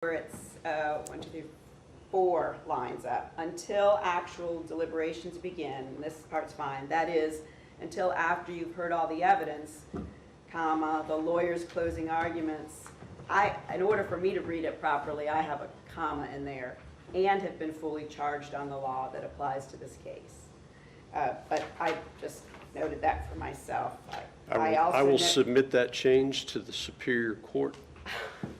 where it's 1, 2, 3, 4 lines up, until actual deliberations begin, and this part's fine, that is, until after you've heard all the evidence, comma, the lawyer's closing arguments. In order for me to read it properly, I have a comma in there, and have been fully charged on the law that applies to this case. But I just noted that for myself. I will submit that change to the Superior Court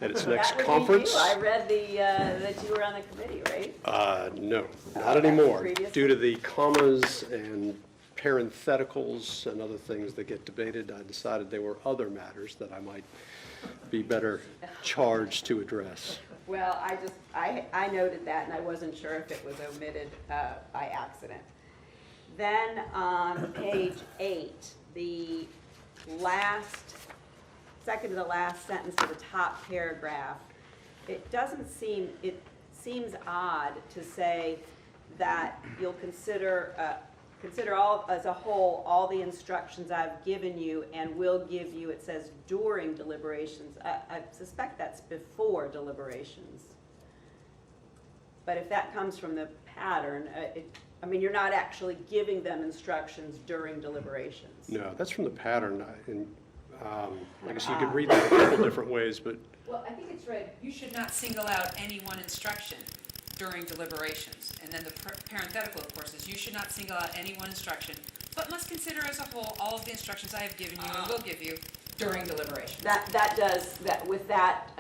at its next conference. I read that you were on the committee, right? No, not anymore. Due to the commas and parentheticals and other things that get debated, I decided there were other matters that I might be better charged to address. Well, I noted that, and I wasn't sure if it was omitted by accident. Then on page 8, the second to the last sentence of the top paragraph, it seems odd to say that you'll consider all as a whole all the instructions I've given you and will give you, it says during deliberations. I suspect that's before deliberations. But if that comes from the pattern, I mean, you're not actually giving them instructions during deliberations. No, that's from the pattern. I guess you could read that a couple different ways, but... Well, I think it's right. You should not single out any one instruction during deliberations. And then the parenthetical, of course, is you should not single out any one instruction, but must consider as a whole all of the instructions I have given you and will give you during deliberations. With that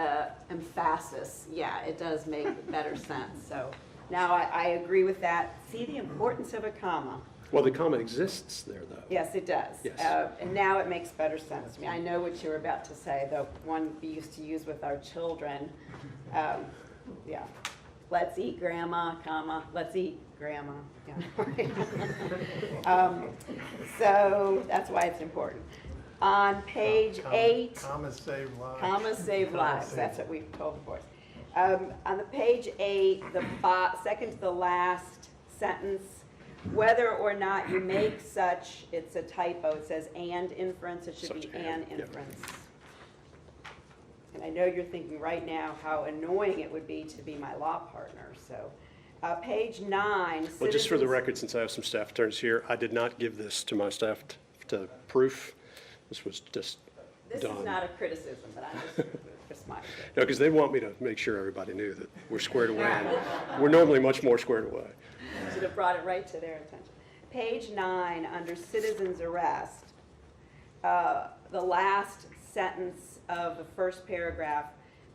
emphasis, yeah, it does make better sense. So now I agree with that. See the importance of a comma. Well, the comma exists there, though. Yes, it does. Yes. And now it makes better sense to me. I know what you're about to say, the one we used to use with our children. Yeah. Let's eat, Grandma, comma, let's eat, Grandma. Yeah. So that's why it's important. On page 8, commas save lives. Commas save lives. That's what we've told the boys. On the page 8, the second to the last sentence, whether or not you make such, it's a typo. It says and inference. It should be an inference. Yep. And I know you're thinking right now how annoying it would be to be my law partner. So page 9. Well, just for the record, since I have some staff attorneys here, I did not give this to my staff to proof. This was just This done. is not a criticism, but I'm just my mistake. No, because they want me to make sure everybody knew that we're squared away. And we're normally much more squared away. Should have brought it right to their attention. Page 9, under citizen's arrest, the last sentence of the first paragraph,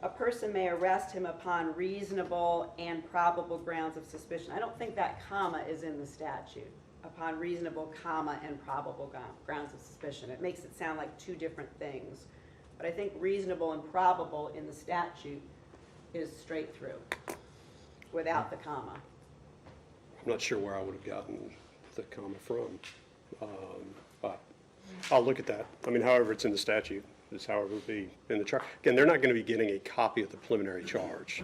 a person may arrest him upon reasonable and probable grounds of suspicion. I don't think that comma is in the statute. Upon reasonable, comma, and probable grounds of suspicion. It makes it sound like two different things. But I think reasonable and probable in the statute is straight through, without the comma. I'm not sure where I would have gotten the comma from, but I'll look at that. I mean, however it's in the statute is however it would be in the charge. Again, they're not going to be getting a copy of the preliminary charge.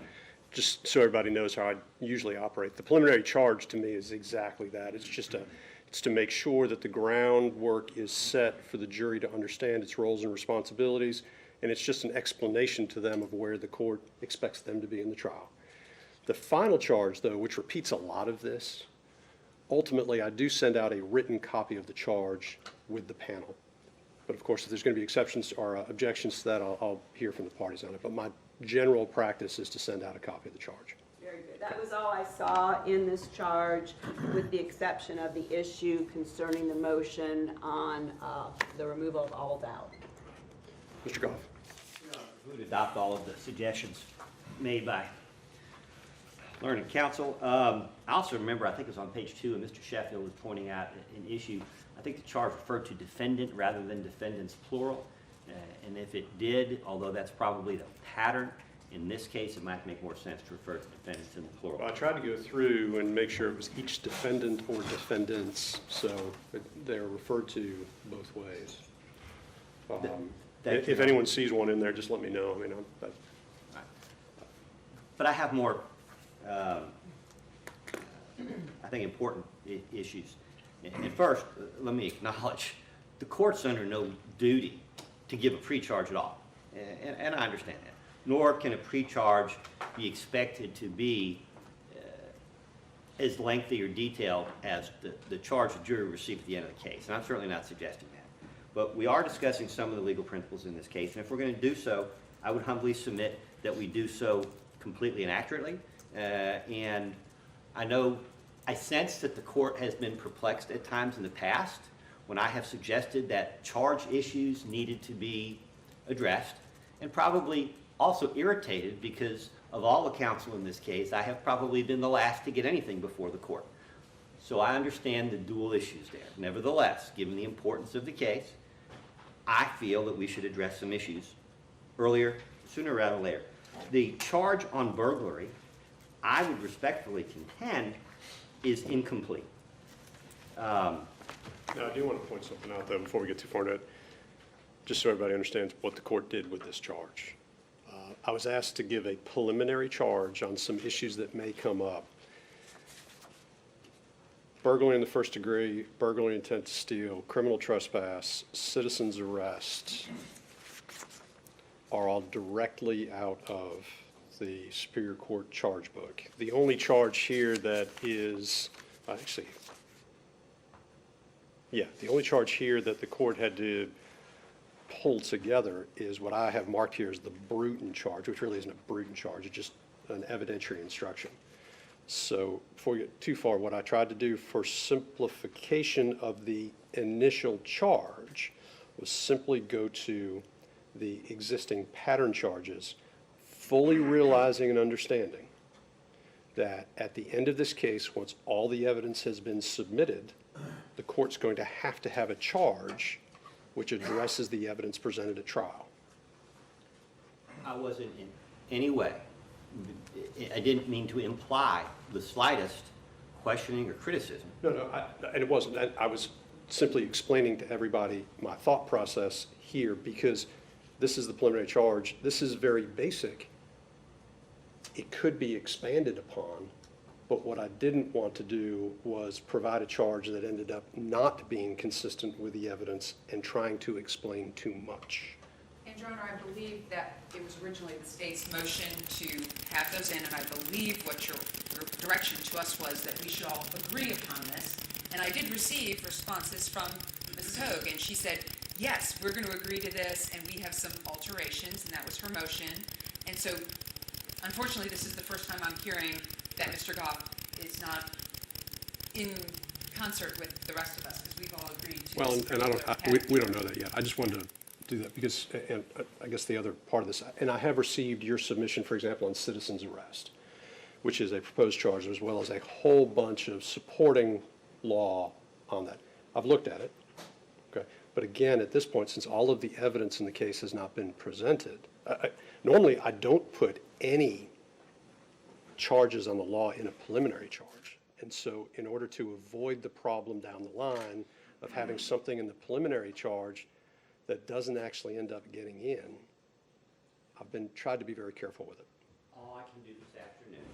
Just so everybody knows how I usually operate. The preliminary charge to me is exactly that. It's to make sure that the groundwork is set for the jury to understand its roles and responsibilities, and it's just an explanation to them of where the court expects them to be in the trial. The final charge, though, which repeats a lot of this, ultimately I do send out a written copy of the charge with the panel. But of course, if there's going to be exceptions or objections to that, I'll hear from the parties on it. But my general practice is to send out a copy of the charge. Very good. That was all I saw in this charge, with the exception of the issue concerning the motion on the removal of all doubt. Mr. Goff. We would adopt all of the suggestions made by Learning Counsel. I also remember, I think it was on page 2, and Mr. Sheffield was pointing out an issue. I think the charge referred to defendant rather than defendants plural. And if it did, although that's probably the pattern, in this case it might make more sense to refer to defendants in the plural. Well, I tried to go through and make sure it was each defendant or defendants, so they're referred to both ways. If anyone sees one in there, just let me know. I mean, but I have more, I think, important issues. And first, let me acknowledge the court's under no duty to give a pre-charge at all, and I understand that. nor can a pre-charge be expected to be as lengthy or detailed as the charge the jury received at the end of the case. And I'm certainly not suggesting that. But we are discussing some of the legal principles in this case, and if we're going to do so, I would humbly submit that we do so completely and accurately. And I sense that the court has been perplexed at times in the past when I have suggested that charge issues needed to be addressed, and probably also irritated because of all the counsel in this case, I have probably been the last to get anything before the court. So I understand the dual issues there. Nevertheless, given the importance of the case, I feel that we should address some issues earlier, sooner rather than later. The charge on burglary, I would respectfully contend, is incomplete. Now, I do want to point something out, though, before we get too far into it, just so everybody understands what the court did with this charge. I was asked to give a preliminary charge on some issues that may come up. Burglary in the first degree, burglary intent to steal, criminal trespass, citizen's arrest are all directly out of the Superior Court charge book. The only charge here that is, the only charge here that the court had to pull together is what I have marked here as the Bruton charge, which really isn't a Bruton charge, it's just an evidentiary instruction. So before we get too far, what I tried to do for simplification of the initial charge was simply go to the existing pattern charges, fully realizing and understanding that at the end of this case, once all the evidence has been submitted, the court's going to have a charge which addresses the evidence presented at trial. I wasn't in any way, I didn't mean to imply the slightest questioning or criticism. No, and it wasn't. I was simply explaining to everybody my thought process here, because this is the preliminary charge. This is very basic. It could be expanded upon, but what I didn't want to do was provide a charge that ended up not being consistent with the evidence and trying to explain too much. And Your Honor, I believe that it was originally the state's motion to have those in, and I believe what your direction to us was that we should all agree upon this. And I did receive responses from Mrs. Hogue, and she said, yes, we're going to agree to this, and we have some alterations, and that was her motion. And so, unfortunately, this is the first time I'm hearing that Mr. Goff is not in concert with the rest of us, because we've all agreed to Well, this and we don't know that yet. I just wanted to do that because, and I guess the other part of this, and I have received your submission, for example, on citizen's arrest, which is a proposed charge, as well as a whole bunch of supporting law on that. I've looked at it, okay? But again, at this point, since all of the evidence in the case has not been presented, normally I don't put any charges on the law in a preliminary charge. And so in order to avoid the problem down the line of having something in the preliminary charge that doesn't actually end up getting in, I've tried to be very careful with it. All I can do this afternoon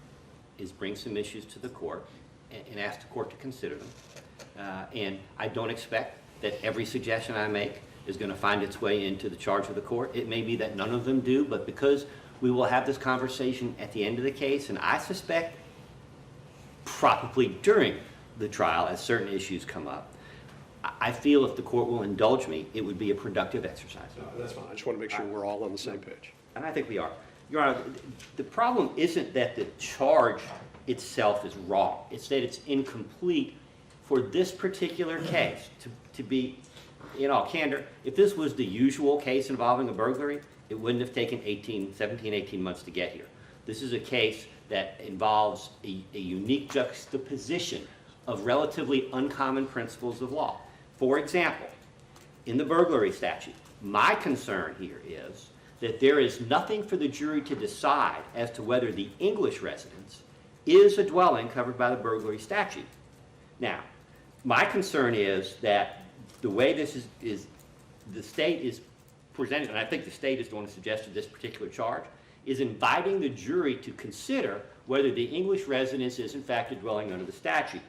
is bring some issues to the court and ask the court to consider them. And I don't expect that every suggestion I make is going to find its way into the charge of the court. It may be that none of them do, but because we will have this conversation at the end of the case, and I suspect probably during the trial as certain issues come up, I feel if the court will indulge me, it would be a productive exercise. No, that's fine. I just want to make sure we're all on the same page. And I think we are. Your Honor, the problem isn't that the charge itself is wrong. It's that it's incomplete for this particular case. To be, in all candor, if this was the usual case involving a burglary, it wouldn't have taken 17, 18 months to get here. This is a case that involves a unique juxtaposition of relatively uncommon principles of law. For example, in the burglary statute, my concern here is that there is nothing for the jury to decide as to whether the English residence is a dwelling covered by the burglary statute. Now, my concern is that the way this is the state is presented, and I think the state is the one who suggested this particular charge, is inviting the jury to consider whether the English residence is in fact a dwelling under the statute.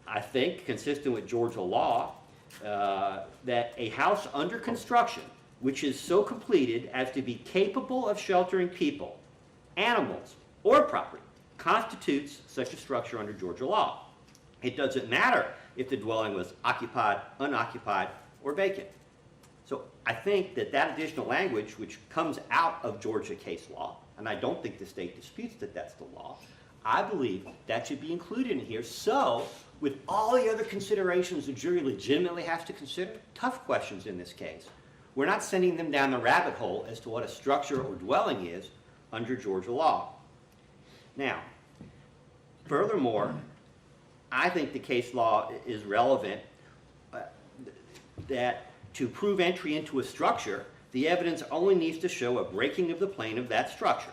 I think, consistent with Georgia law, that a house under construction which is so completed as to be capable of sheltering people, animals, or property, constitutes such a structure under Georgia law. It doesn't matter if the dwelling was occupied, unoccupied, or vacant. So I think that that additional language, which comes out of Georgia case law, and I don't think the state disputes that that's the law, I believe that should be included in here. So with all the other considerations the jury legitimately has to consider, tough questions in this case, we're not sending them down the rabbit hole as to what a structure or dwelling is under Georgia law. Now, furthermore, I think the case law is relevant that to prove entry into a structure, the evidence only needs to show a breaking of the plane of that structure.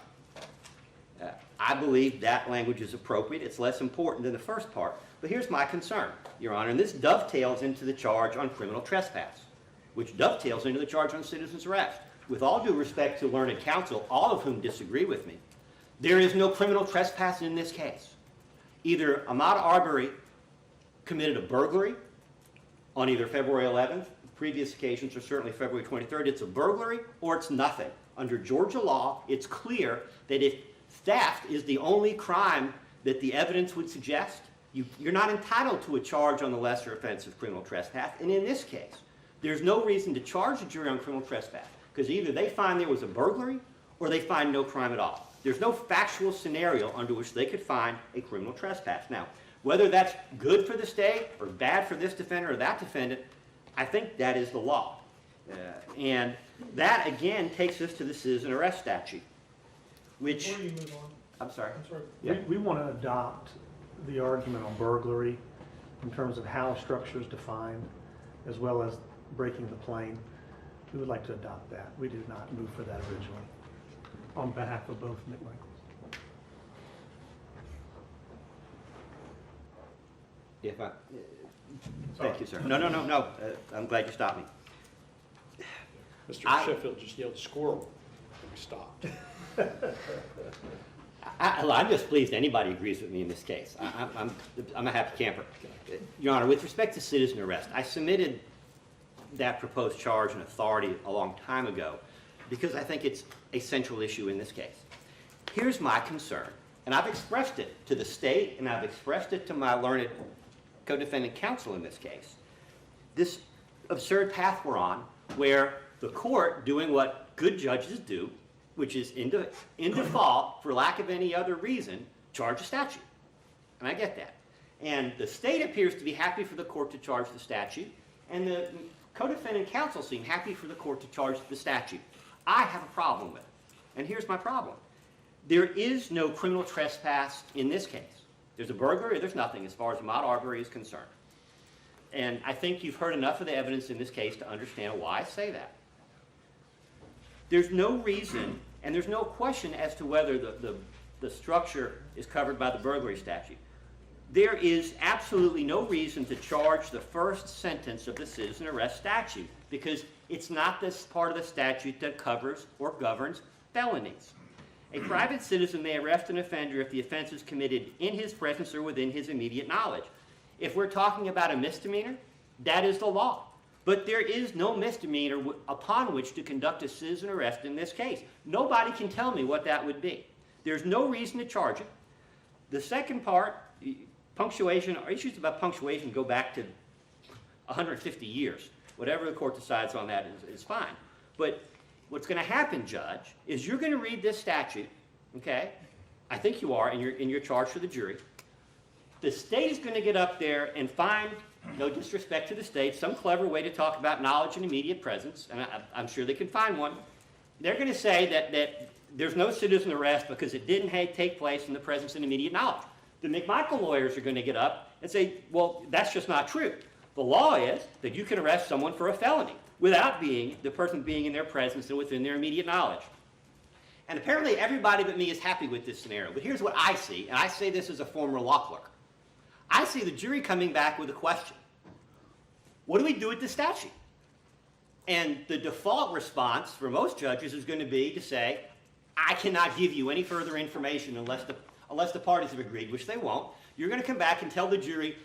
I believe that language is appropriate. It's less important than the first part. But here's my concern, Your Honor, and this dovetails into the charge on criminal trespass, which dovetails into the charge on citizen's arrest. With all due respect to learned counsel, all of whom disagree with me, there is no criminal trespass in this case. Either Ahmaud Arbery committed a burglary on either February 11th, previous occasions, or certainly February 23rd. It's a burglary or it's nothing. Under Georgia law, it's clear that if theft is the only crime that the evidence would suggest, you're not entitled to a charge on the lesser offense of criminal trespass. And in this case, there's no reason to charge a jury on criminal trespass, because either they find there was a burglary or they find no crime at all. There's no factual scenario under which they could find a criminal trespass. Now, whether that's good for the state or bad for this defendant or that defendant, I think that is the law. And that, again, takes us to the citizen arrest statute, which... Before you move on, I'm sorry. I'm sorry. Yeah. We want to adopt the argument on burglary in terms of how structure is defined, as well as breaking the plane. We would like to adopt that. We did not move for that originally, on behalf of both McMichaels. If I, thank you, sir. No. I'm glad you stopped me. Mr. Sheffield just yelled squirrel, and we stopped. I'm just pleased anybody agrees with me in this case. I'm a happy camper. Your Honor, with respect to citizen arrest, I submitted that proposed charge and authority a long time ago because I think it's a central issue in this case. Here's my concern, and I've expressed it to the state and I've expressed it to my learned co-defendant counsel in this case. This absurd path we're on where the court, doing what good judges do, which is in default, for lack of any other reason, charge a statute. And I get that. And the state appears to be happy for the court to charge the statute, and the co-defendant counsel seem happy for the court to charge the statute. I have a problem with it. And here's my problem. There is no criminal trespass in this case. There's a burglary or there's nothing as far as Ahmaud Arbery is concerned. And I think you've heard enough of the evidence in this case to understand why I say that. There's no reason, and there's no question as to whether the structure is covered by the burglary statute. There is absolutely no reason to charge the first sentence of the citizen arrest statute because it's not this part of the statute that covers or governs felonies. A private citizen may arrest an offender if the offense is committed in his presence or within his immediate knowledge. If we're talking about a misdemeanor, that is the law. But there is no misdemeanor upon which to conduct a citizen arrest in this case. Nobody can tell me what that would be. There's no reason to charge it. The second part, punctuation, or issues about punctuation go back to 150 years. Whatever the court decides on that is fine. But what's going to happen, Judge, is you're going to read this statute, okay? I think you are, and you're charged for the jury. The state is going to get up there and find, no disrespect to the state, some clever way to talk about knowledge and immediate presence, and I'm sure they can find one. They're going to say that there's no citizen arrest because it didn't take place in the presence and immediate knowledge. The McMichael lawyers are going to get up and say, well, that's just not true. The law is that you can arrest someone for a felony without the person being in their presence and within their immediate knowledge. And apparently everybody but me is happy with this scenario. But here's what I see, and I say this as a former law clerk. I see the jury coming back with a question. What do we do with this statute? And the default response for most judges is going to be to say, I cannot give you any further information unless the parties have agreed, which they won't. You're going to come back and tell the jury,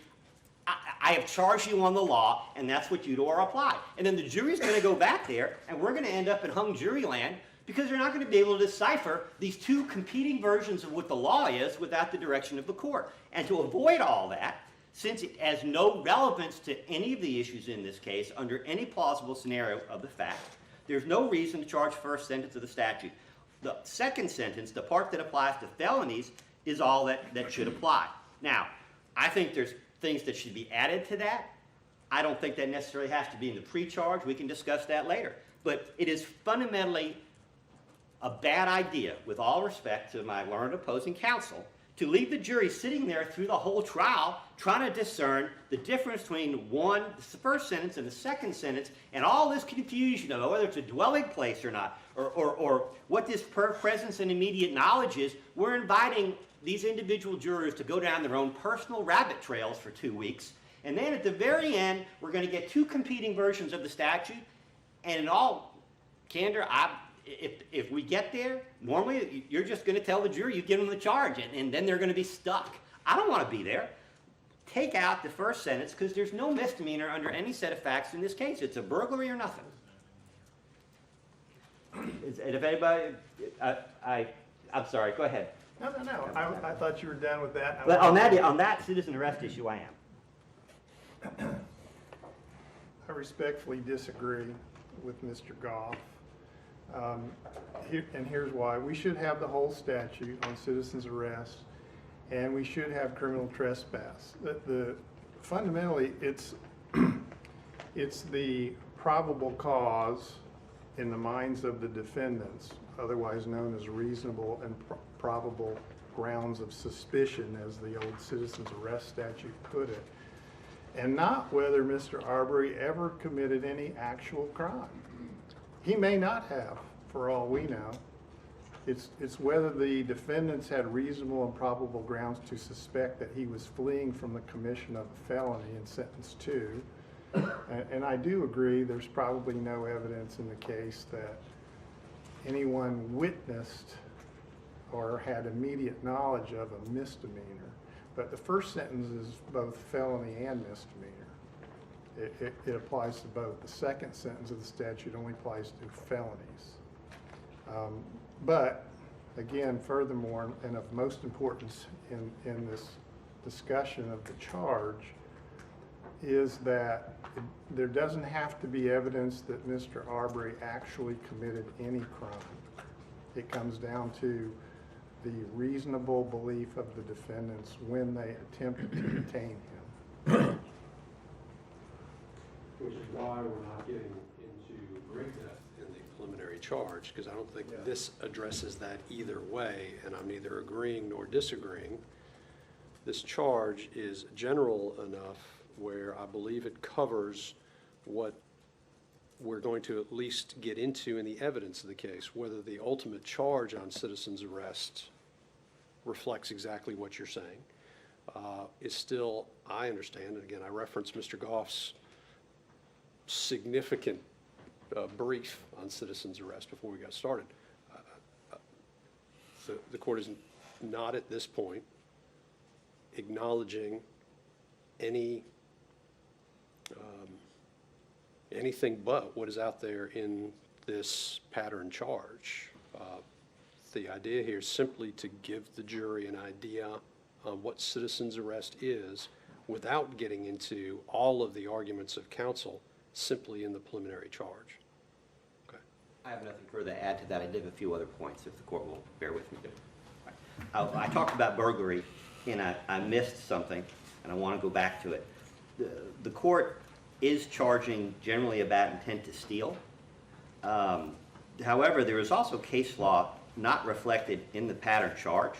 I I have charged you on the law, and that's what you are applied. And then the jury's going to go back there, and we're going to end up in hung jury land because they're not going to be able to decipher these two competing versions of what the law is without the direction of the court. And to avoid all that, since it has no relevance to any of the issues in this case, under any plausible scenario of the fact, there's no reason to charge first sentence of the statute. The second sentence, the part that applies to felonies, is all that should apply. Now, I think there's things that should be added to that. I don't think that necessarily has to be in the pre-charge. We can discuss that later. But it is fundamentally a bad idea, with all respect to my learned opposing counsel, to leave the jury sitting there through the whole trial trying to discern the difference between the first sentence and the second sentence, and all this confusion of whether it's a dwelling place or not, or what this presence and immediate knowledge is. We're inviting these individual jurors to go down their own personal rabbit trails for 2 weeks, and then at the very end, we're going to get two competing versions of the statute, and in all candor, if we get there, normally you're just going to tell the jury, you give them the charge, and then they're going to be stuck. I don't want to be there. Take out the first sentence, because there's no misdemeanor under any set of facts in this case. It's a burglary or nothing. And if anybody, I'm sorry, go ahead. No. I thought you were done with that. But on that citizen arrest issue, I am. I respectfully disagree with Mr. Goff. And here's why. We should have the whole statute on citizen's arrest, and we should have criminal trespass. Fundamentally, it's the probable cause in the minds of the defendants, otherwise known as reasonable and probable grounds of suspicion, as the old citizen's arrest statute put it, and not whether Mr. Arbery ever committed any actual crime. He may not have, for all we know. It's whether the defendants had reasonable and probable grounds to suspect that he was fleeing from the commission of a felony in sentence 2. And I do agree there's probably no evidence in the case that anyone witnessed or had immediate knowledge of a misdemeanor. But the first sentence is both felony and misdemeanor. It applies to both. The second sentence of the statute only applies to felonies. But again, furthermore, and of most importance in this discussion of the charge, is that there doesn't have to be evidence that Mr. Arbery actually committed any crime. It comes down to the reasonable belief of the defendants when they attempted to detain him. Which is why we're not getting into great depth in the preliminary charge, because I don't think this addresses that either way, and I'm neither agreeing nor disagreeing. This charge is general enough where I believe it covers what we're going to at least get into in the evidence of the case. Whether the ultimate charge on citizen's arrest reflects exactly what you're saying is still, I understand, and again, I referenced Mr. Goff's significant brief on citizen's arrest before we got started. The court is not at this point acknowledging anything but what is out there in this pattern charge. The idea here is simply to give the jury an idea on what citizen's arrest is without getting into all of the arguments of counsel simply in the preliminary charge. Okay. I have nothing further to add to that. I did have a few other points, if the court will bear with me. I talked about burglary, and I missed something, and I want to go back to it. The court is charging generally about intent to steal. However, there is also case law not reflected in the pattern charge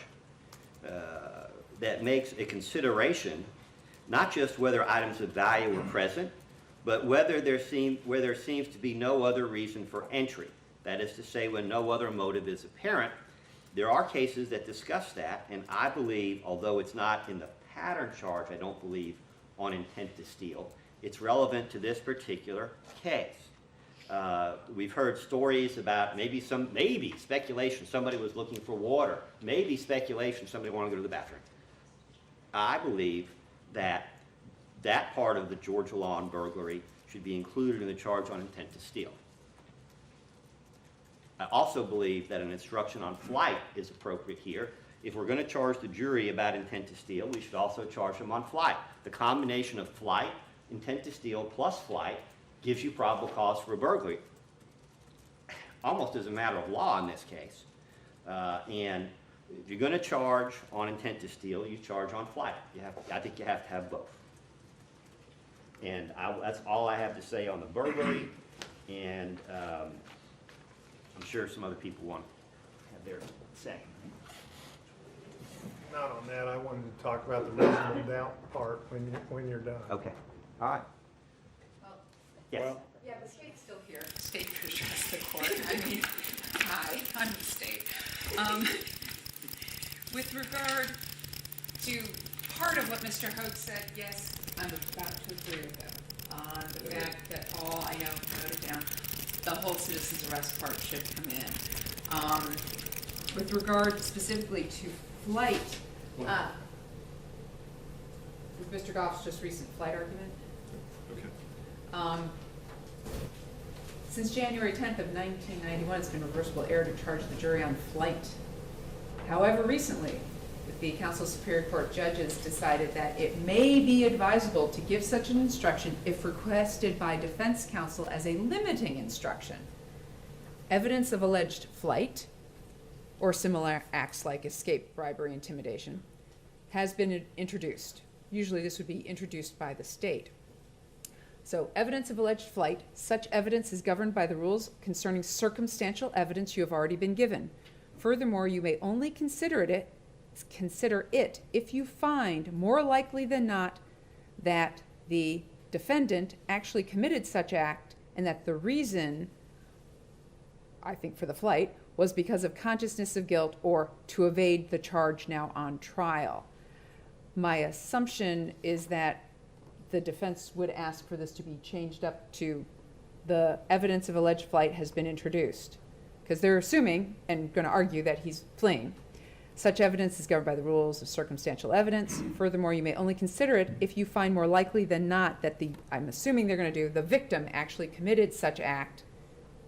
that makes a consideration not just whether items of value were present, but whether there seems to be no other reason for entry. That is to say, when no other motive is apparent. There are cases that discuss that, and I believe, although it's not in the pattern charge, I don't believe on intent to steal, it's relevant to this particular case. We've heard stories about maybe speculation, somebody was looking for water, maybe speculation, somebody wanted to go to the bathroom. I believe that that part of the Georgia law on burglary should be included in the charge on intent to steal. I also believe that an instruction on flight is appropriate here. If we're going to charge the jury about intent to steal, we should also charge them on flight. The combination of flight, intent to steal, plus flight gives you probable cause for a burglary, almost as a matter of law in this case. And if you're going to charge on intent to steal, you charge on flight. I think you have to have both. And that's all I have to say on the burglary, and I'm sure some other people want to have their say. Not on that, I wanted to talk about the reasonable doubt part when you're done. Okay, all right. Well, Yes. Well, yeah, the state's still here. The state could address the court. I mean, hi, I'm the state. With regard to part of what Mr. Hoag said, yes, I'm about to agree with him on the fact that all, I know, noted down, the whole citizen's arrest part should come in. With regard specifically to flight, with Mr. Goff's just recent flight argument, since January 10th of 1991, it's been reversible error to charge the jury on flight. However, recently, the Council of Superior Court judges decided that it may be advisable to give such an instruction if requested by defense counsel as a limiting instruction. Evidence of alleged flight or similar acts like escape, bribery, intimidation has been introduced. Usually this would be introduced by the state. So evidence of alleged flight, such evidence is governed by the rules concerning circumstantial evidence you have already been given. Furthermore, you may only consider it if you find more likely than not that the defendant actually committed such act and that the reason, I think for the flight, was because of consciousness of guilt or to evade the charge now on trial. My assumption is that the defense would ask for this to be changed up to the evidence of alleged flight has been introduced, because they're assuming and going to argue that he's fleeing. Such evidence is governed by the rules of circumstantial evidence. Furthermore, you may only consider it if you find more likely than not that I'm assuming they're going to do, the victim actually committed such act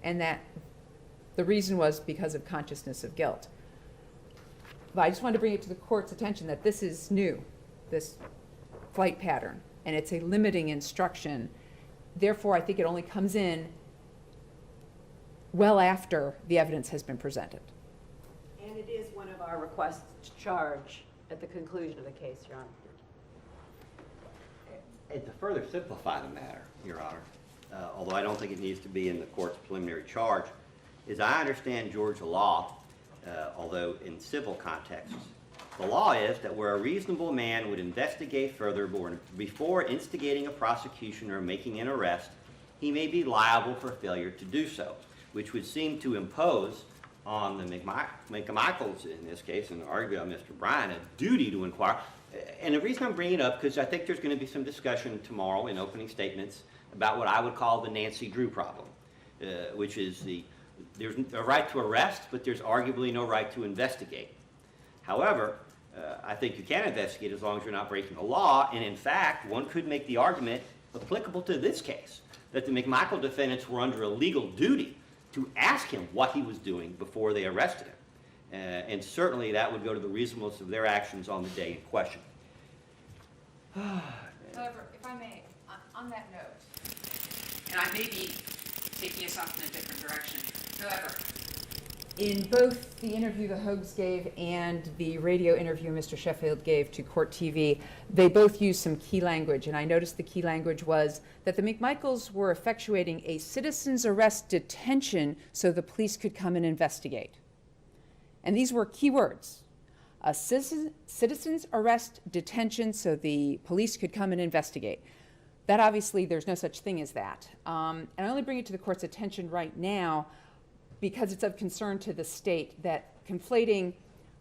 and that the reason was because of consciousness of guilt. But I just wanted to bring it to the court's attention that this is new, this flight pattern, and it's a limiting instruction. Therefore, I think it only comes in well after the evidence has been presented. And it is one of our requests to charge at the conclusion of the case, Your Honor. And to further simplify the matter, Your Honor, although I don't think it needs to be in the court's preliminary charge, is I understand Georgia law, although in civil contexts, the law is that where a reasonable man would investigate further before instigating a prosecution or making an arrest, he may be liable for failure to do so, which would seem to impose on the McMichaels, in this case, and arguably on Mr. Bryan, a duty to inquire. And the reason I'm bringing it up, because I think there's going to be some discussion tomorrow in opening statements about what I would call the Nancy Drew problem, which is there's a right to arrest, but there's arguably no right to investigate. However, I think you can investigate as long as you're not breaking the law, and in fact, one could make the argument applicable to this case, that the McMichael defendants were under a legal duty to ask him what he was doing before they arrested him. And certainly that would go to the reasonableness of their actions on the day in question. However, if I may, on that note, and I may be taking us off in a different direction, however, in both the interview the Hoags gave and the radio interview Mr. Sheffield gave to Court TV, they both used some key language, and I noticed the key language was that the McMichaels were effectuating a citizen's arrest detention so the police could come and investigate. And these were key words. A citizen's arrest detention so the police could come and investigate. That obviously, there's no such thing as that. And I only bring it to the court's attention right now because it's of concern to the state that conflating,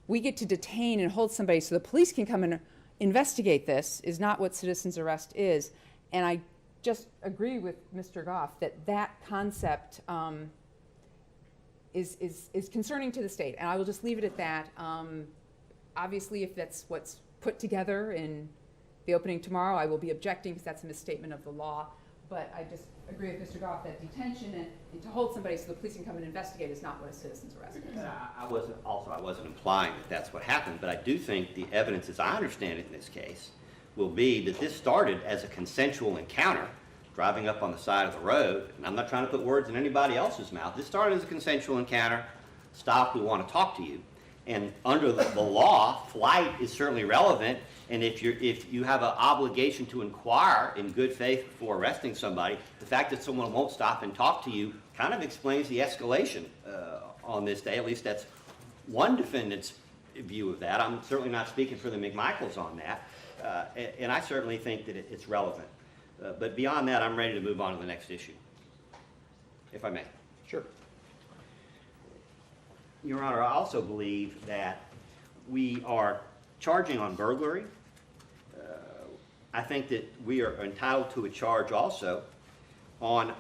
we get to detain and hold somebody so the police can come and investigate this is not what citizen's arrest is. And I just agree with Mr. Goff that that concept is concerning to the state. And I will just leave it at that. Obviously, if that's what's put together in the opening tomorrow. I will be objecting because that's a misstatement of the law. But I just agree with Mr. Goff that detention and to hold somebody so the police can come and investigate is not what a citizen's arrest is. I wasn't implying that that's what happened, but I do think the evidence, as I understand it in this case, will be that this started as a consensual encounter, driving up on the side of the road. And I'm not trying to put words in anybody else's mouth. This started as a consensual encounter. Stop, we want to talk to you. And under the law, flight is certainly relevant. And if you have an obligation to inquire in good faith before arresting somebody, the fact that someone won't stop and talk to you kind of explains the escalation on this day. At least that's one defendant's view of that. I'm certainly not speaking for the McMichaels on that. And I certainly think that it's relevant. But beyond that, I'm ready to move on to the next issue, if I may. Sure. Your Honor, I also believe that we are charging on burglary. I think that we are entitled to a charge also on,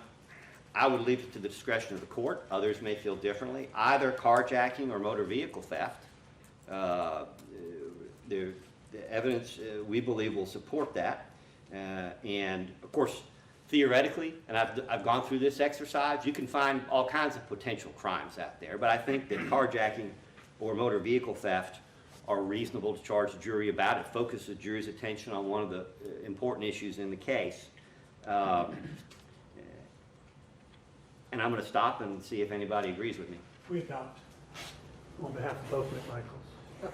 I would leave it to the discretion of the court, others may feel differently, either carjacking or motor vehicle theft. The evidence, we believe, will support that. And of course, theoretically, and I've gone through this exercise, you can find all kinds of potential crimes out there, but I think that carjacking or motor vehicle theft are reasonable to charge the jury about. It focuses the jury's attention on one of the important issues in the case. And I'm going to stop and see if anybody agrees with me. We adopt on behalf of both McMichaels. Oh,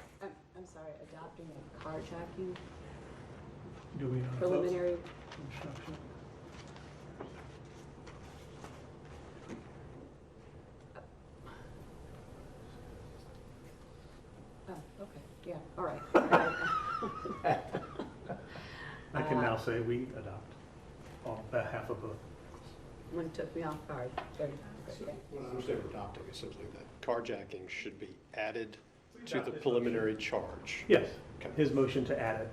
I'm sorry, adopting a carjacking Do we not preliminary. instruction? Oh, okay, yeah, all right. I can now say we adopt on behalf of both. One took me off guard. Good. So what I'm saying for adopting is simply that carjacking should be added to the preliminary charge. Yes, Okay. his motion to add it,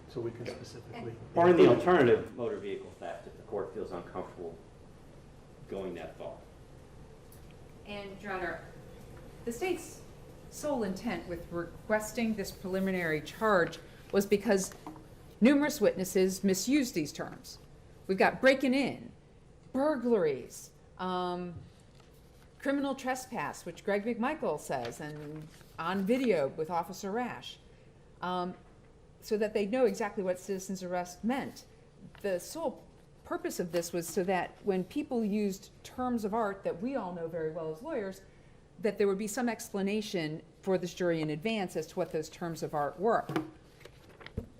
so we can specifically. Or in the alternative, motor vehicle theft, if the court feels uncomfortable going that far. And, Your Honor, the state's sole intent with requesting this preliminary charge was because numerous witnesses misused these terms. We've got breaking in, burglaries, criminal trespass, which Greg McMichael says, and on video with Officer Rash, so that they know exactly what citizen's arrest meant. The sole purpose of this was so that when people used terms of art that we all know very well as lawyers, that there would be some explanation for this jury in advance as to what those terms of art were.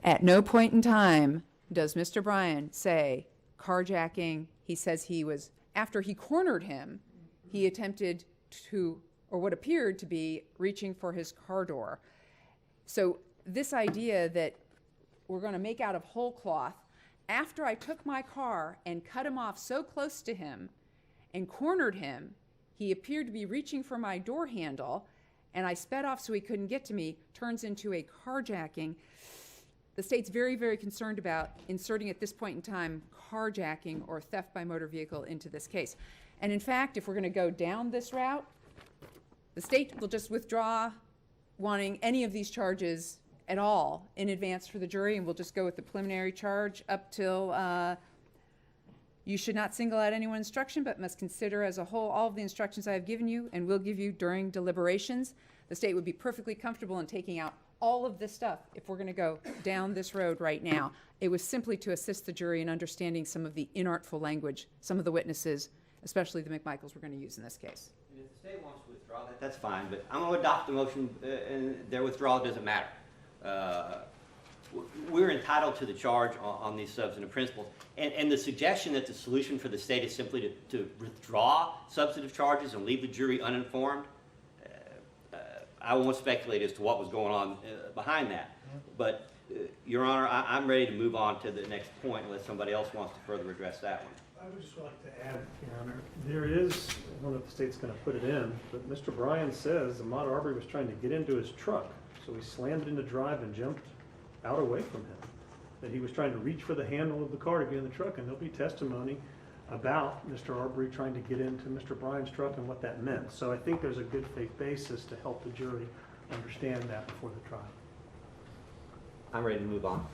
At no point in time does Mr. Bryan say carjacking. He says he was, after he cornered him, he attempted to, or what appeared to be, reaching for his car door. So this idea that we're going to make out of whole cloth, after I took my car and cut him off so close to him and cornered him, he appeared to be reaching for my door handle, and I sped off so he couldn't get to me, turns into a carjacking. The state's very, very concerned about inserting at this point in time carjacking or theft by motor vehicle into this case. And in fact, if we're going to go down this route, the state will just withdraw wanting any of these charges at all in advance for the jury, and we'll just go with the preliminary charge up till you should not single out anyone's instruction, but must consider as a whole all of the instructions I have given you and will give you during deliberations. The state would be perfectly comfortable in taking out all of this stuff if we're going to go down this road right now. It was simply to assist the jury in understanding some of the inartful language some of the witnesses, especially the McMichaels, were going to use in this case. And if the state wants to withdraw that, that's fine, but I'm going to adopt the motion, and their withdrawal doesn't matter. We're entitled to the charge on these substantive principles. And the suggestion that the solution for the state is simply to withdraw substantive charges and leave the jury uninformed, I won't speculate as to what was going on behind that. But, Your Honor, I'm ready to move on to the next point unless somebody else wants to further address that one. I would just like to add, Your Honor, there is, I don't know if the state's going to put it in, but Mr. Bryan says Ahmaud Arbery was trying to get into his truck, so he slammed it into drive and jumped out away from him. That he was trying to reach for the handle of the car to get in the truck, and there'll be testimony about Mr. Arbery trying to get into Mr. Bryan's truck and what that meant. So I think there's a good faith basis to help the jury understand that before the trial. I'm ready to move on.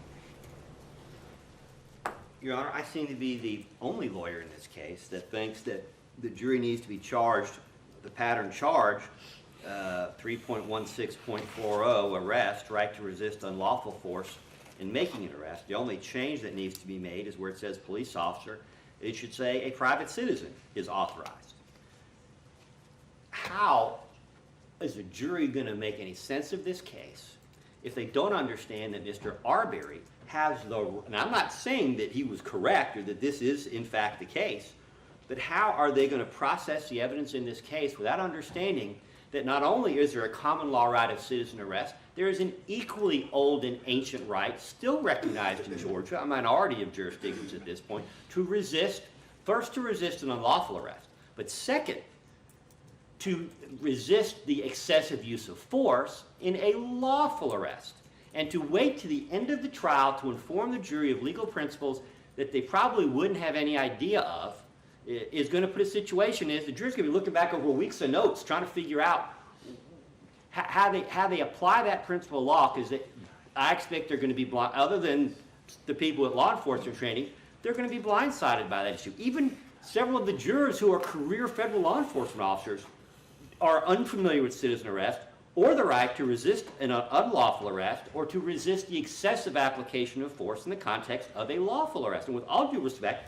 Your Honor, I seem to be the only lawyer in this case that thinks that the jury needs to be charged, the pattern charge, 3.16.40, arrest, right to resist unlawful force in making an arrest. The only change that needs to be made is where it says police officer, it should say a private citizen is authorized. How is the jury going to make any sense of this case if they don't understand that Mr. Arbery has the, and I'm not saying that he was correct or that this is in fact the case, but how are they going to process the evidence in this case without understanding that not only is there a common law right of citizen arrest, there is an equally old and ancient right, still recognized in Georgia, a minority of jurisdictions at this point, to resist, first to resist an unlawful arrest, but second, to resist the excessive use of force in a lawful arrest, and to wait to the end of the trial to inform the jury of legal principles that they probably wouldn't have any idea of, is going to put a situation is the jury's going to be looking back over weeks of notes trying to figure out how they apply that principle of law, because I expect they're going to be blind, other than the people with law enforcement training, they're going to be blindsided by that issue. Even several of the jurors who are career federal law enforcement officers are unfamiliar with citizen arrest or the right to resist an unlawful arrest or to resist the excessive application of force in the context of a lawful arrest. And with all due respect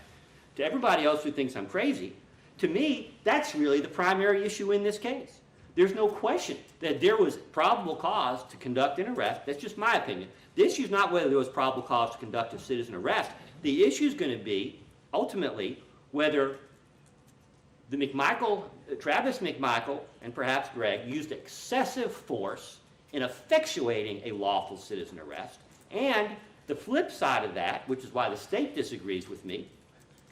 to everybody else who thinks I'm crazy, to me, that's really the primary issue in this case. There's no question that there was probable cause to conduct an arrest. That's just my opinion. The issue is not whether there was probable cause to conduct a citizen arrest. The issue is going to be, ultimately, whether Travis McMichael and perhaps Greg used excessive force in effectuating a lawful citizen arrest. And the flip side of that, which is why the state disagrees with me,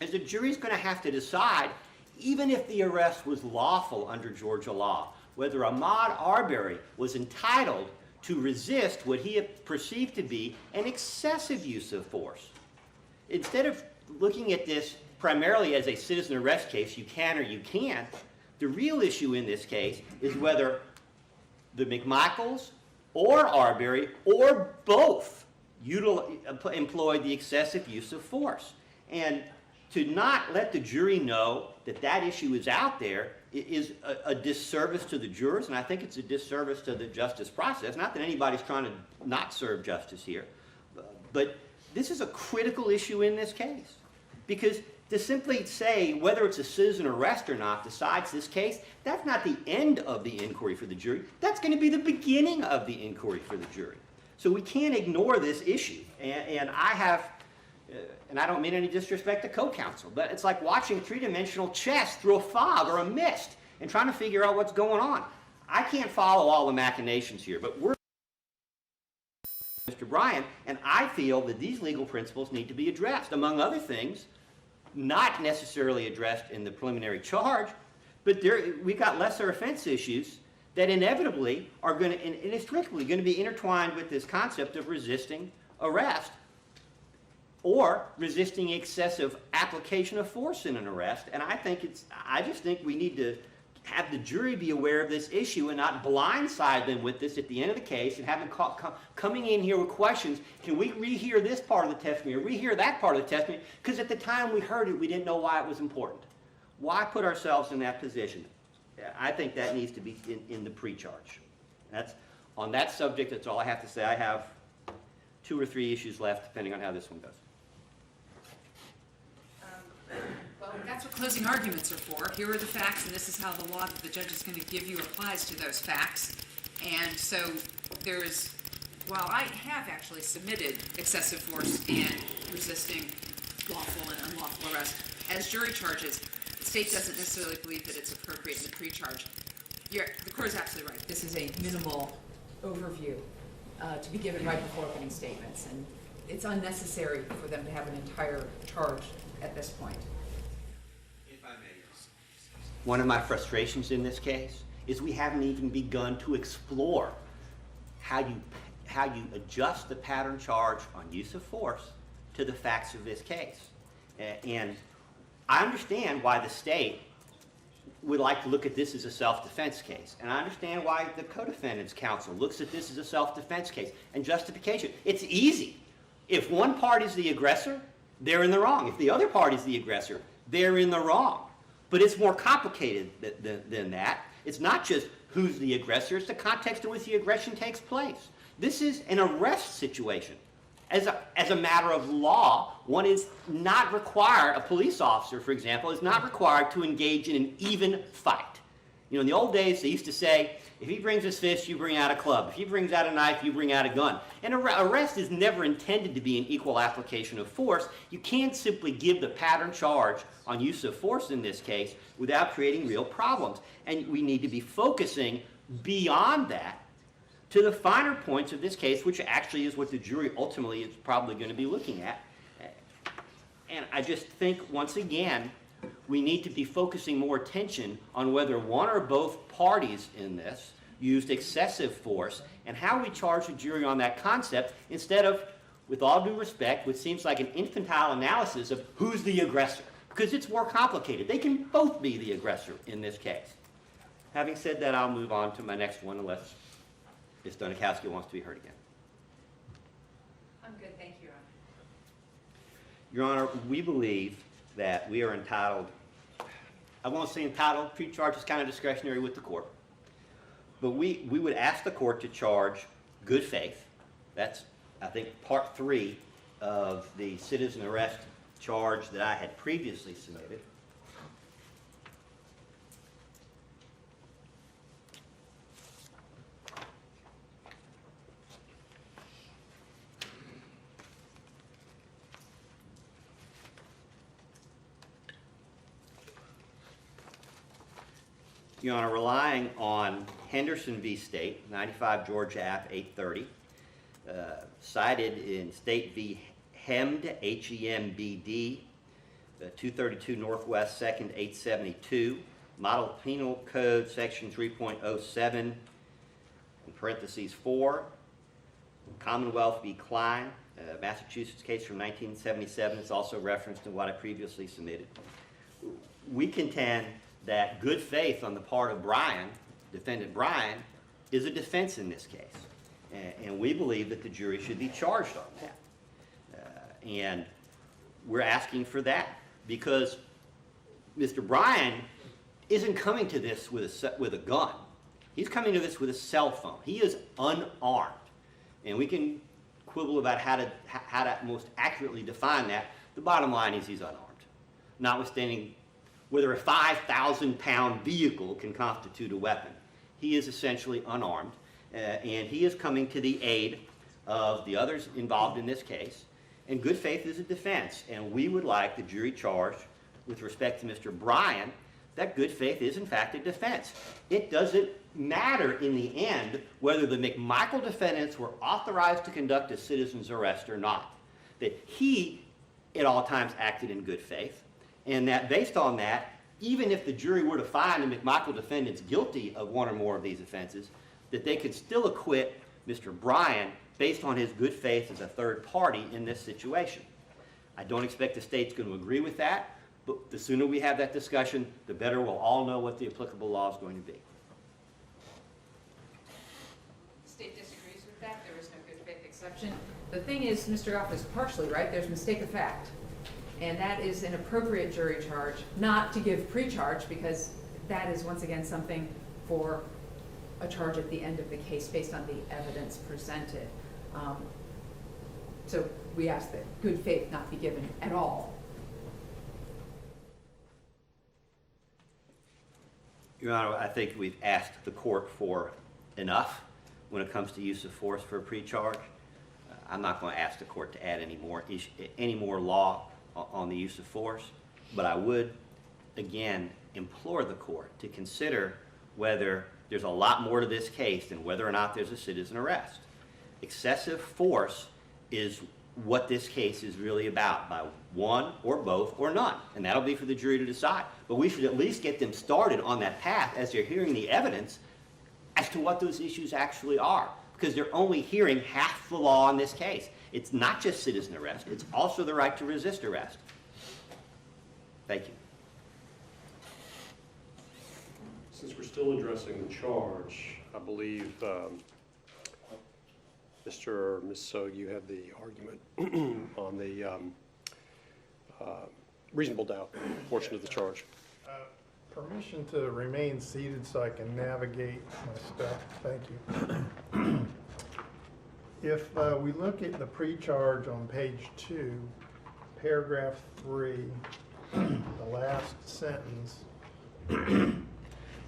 is the jury's going to have to decide, even if the arrest was lawful under Georgia law, whether Ahmaud Arbery was entitled to resist what he perceived to be an excessive use of force. Instead of looking at this primarily as a citizen arrest case, you can or you can't, the real issue in this case is whether the McMichaels or Arbery or both employed the excessive use of force. And to not let the jury know that that issue is out there is a disservice to the jurors, and I think it's a disservice to the justice process. Not that anybody's trying to not serve justice here, but this is a critical issue in this case. Because to simply say whether it's a citizen arrest or not decides this case, that's not the end of the inquiry for the jury. That's going to be the beginning of the inquiry for the jury. So we can't ignore this issue. And I have, and I don't mean any disrespect to co-counsel, but it's like watching three-dimensional chess through a fog or a mist and trying to figure out what's going on. I can't follow all the machinations here, but we're Mr. Bryan, and I feel that these legal principles need to be addressed, among other things, not necessarily addressed in the preliminary charge, but we've got lesser offense issues that inevitably are going to, and inextricably going to be intertwined with this concept of resisting arrest or resisting excessive application of force in an arrest. And I just think we need to have the jury be aware of this issue and not blindside them with this at the end of the case and have them coming in here with questions. Can we rehear this part of the testimony or rehear that part of the testimony? Because at the time we heard it, we didn't know why it was important. Why put ourselves in that position? I think that needs to be in the pre-charge. On that subject, that's all I have to say. I have 2 or 3 issues left, depending on how this one goes. Well, that's what closing arguments are for. Here are the facts, and this is how the law that the judge is going to give you applies to those facts. And so while I have actually submitted excessive force and resisting lawful and unlawful arrest as jury charges, the state doesn't necessarily believe that it's appropriate in the pre-charge. The court is absolutely right. This is a minimal overview to be given right before opening statements, and it's unnecessary for them to have an entire charge at this point. One of my frustrations in this case is we haven't even begun to explore how you adjust the pattern charge on use of force to the facts of this case. And I understand why the state would like to look at this as a self-defense case. And I understand why the co-defendant's counsel looks at this as a self-defense case. And justification, it's easy. If one part is the aggressor they're in the wrong. If the other party's the aggressor, they're in the wrong. But it's more complicated than that. It's not just who's the aggressor, it's the context in which the aggression takes place. This is an arrest situation. As a matter of law, one is not required, a police officer, for example, is not required to engage in an even fight. You know, in the old days, they used to say, if he brings his fist, you bring out a club. If he brings out a knife, you bring out a gun. And arrest is never intended to be an equal application of force. You can't simply give the pattern charge on use of force in this case without creating real problems. And we need to be focusing beyond that to the finer points of this case, which actually is what the jury ultimately is probably going to be looking at. And I just think, once again, we need to be focusing more attention on whether one or both parties in this used excessive force and how we charge the jury on that concept instead of, with all due respect, what seems like an infantile analysis of who's the aggressor, because it's more complicated. They can both be the aggressor in this case. Having said that, I'll move on to my next one unless Ms. Donikowski wants to be heard again. I'm good, thank you, Your Honor, we believe that we are entitled, I won't say entitled, pre-charge is kind of discretionary with the court, but we would ask the court to charge good faith. That's, I think, part 3 of the citizen arrest charge that I had previously submitted. Your Honor, relying on Henderson v. State, 95 Georgia Ave. 830, cited in State v. Hemd, H-E-M-B-D, 232 Northwest 2nd, 872, Model Penal Code Section 3.07, in parentheses 4, Commonwealth v. Klein, Massachusetts case from 1977. It's also referenced in what I previously submitted. We contend that good faith on the part of Brian, defendant Brian, is a defense in this case. And we believe that the jury should be charged on that. And we're asking for that because Mr. Brian isn't coming to this with a gun. He's coming to this with a cell phone. He is unarmed. And we can quibble about how to most accurately define that. The bottom line is he's unarmed, notwithstanding whether a 5,000-pound vehicle can constitute a weapon. He is essentially unarmed, and he is coming to the aid of the others involved in this case. And good faith is a defense, and we would like the jury charged with respect to Mr. Bryan that good faith is in fact a defense. It doesn't matter in the end whether the McMichael defendants were authorized to conduct a citizen's arrest or not. That he, at all times, acted in good faith, and that based on that, even if the jury were to find the McMichael defendants guilty of one or more of these offenses, that they could still acquit Mr. Bryan based on his good faith as a third party in this situation. I don't expect the state's going to agree with that, but the sooner we have that discussion, the better we'll all know what the applicable law is going to be. The state disagrees with that. There is no good faith exception. The thing is, Mr. Goff is partially right. There's mistake of fact. And that is an appropriate jury charge, not to give pre-charge, because that is once again something for a charge at the end of the case based on the evidence presented. So we ask that good faith not be given at all. Your Honor, I think we've asked the court for enough when it comes to use of force for a pre-charge. I'm not going to ask the court to add any more law on the use of force, but I would, again, implore the court to consider whether there's a lot more to this case than whether or not there's a citizen arrest. Excessive force is what this case is really about, by one or both or none, and that'll be for the jury to decide. But we should at least get them started on that path as they're hearing the evidence as to what those issues actually are, because they're only hearing half the law in this case. It's not just citizen arrest, it's also the right to resist arrest. Thank you. Since we're still addressing the charge, I believe Mr. or Ms. Sugg, you had the argument on the reasonable doubt portion of the charge. Permission to remain seated so I can navigate my stuff. Thank you. If we look at the pre-charge on page 2, paragraph 3, the last sentence,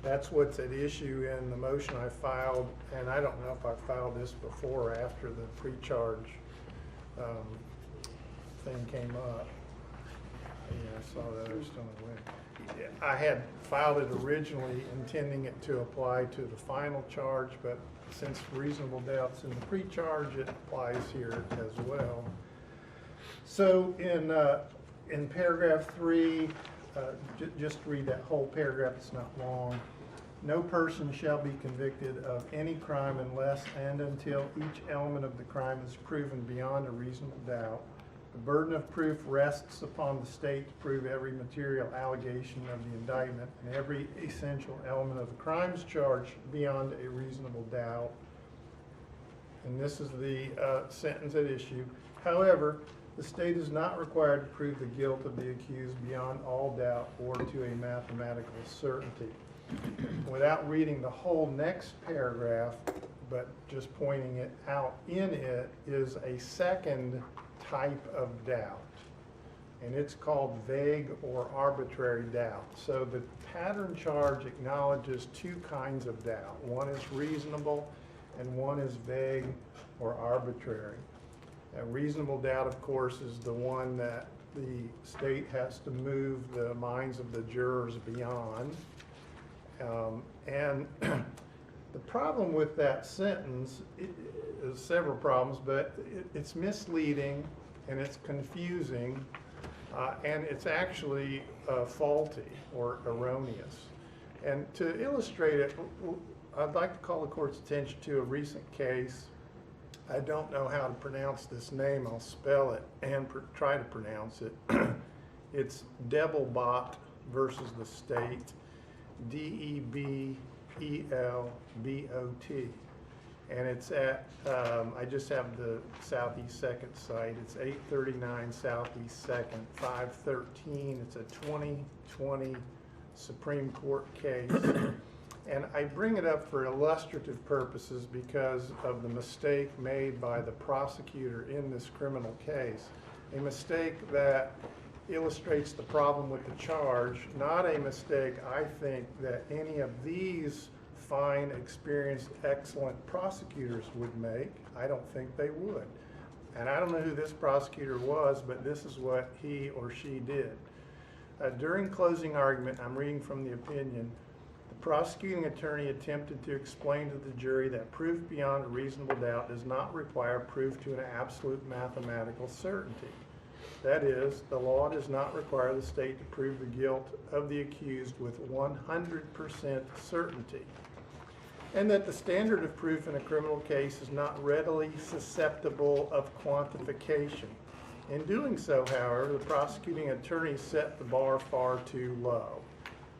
that's what's at issue in the motion I filed, and I don't know if I filed this before or after the pre-charge thing came up. Yeah, I saw that. I was still away. I had filed it originally intending it to apply to the final charge, but since reasonable doubt's in the pre-charge, it applies here as well. So in paragraph 3, just read that whole paragraph, it's not long. No person shall be convicted of any crime unless and until each element of the crime is proven beyond a reasonable doubt. The burden of proof rests upon the state to prove every material allegation of the indictment and every essential element of the crimes charged beyond a reasonable doubt. And this is the sentence at issue. However, the state is not required to prove the guilt of the accused beyond all doubt or to a mathematical certainty. Without reading the whole next paragraph, but just pointing it out in it, is a second type of doubt, and it's called vague or arbitrary doubt. So the pattern charge acknowledges two kinds of doubt. One is reasonable and one is vague or arbitrary. A reasonable doubt, of course, is the one that the state has to move the minds of the jurors beyond. And the problem with that sentence is several problems, but it's misleading and it's confusing and it's actually faulty or erroneous. And to illustrate it, I'd like to call the court's attention to a recent case. I don't know how to pronounce this name. I'll spell it and try to pronounce it. It's Develbot versus the state, Debelbot. And it's at, I just have the Southeast 2nd site. It's 839 Southeast 2nd, 513. It's a 2020 Supreme Court case. And I bring it up for illustrative purposes because of the mistake made by the prosecutor in this criminal case. A mistake that illustrates the problem with the charge, not a mistake I think that any of these fine, experienced, excellent prosecutors would make. I don't think they would. And I don't know who this prosecutor was, but this is what he or she did. During closing argument, I'm reading from the opinion, the prosecuting attorney attempted to explain to the jury that proof beyond a reasonable doubt does not require proof to an absolute mathematical certainty. That is, the law does not require the state to prove the guilt of the accused with 100% certainty, and that the standard of proof in a criminal case is not readily susceptible of quantification. In doing so, however, the prosecuting attorney set the bar far too low,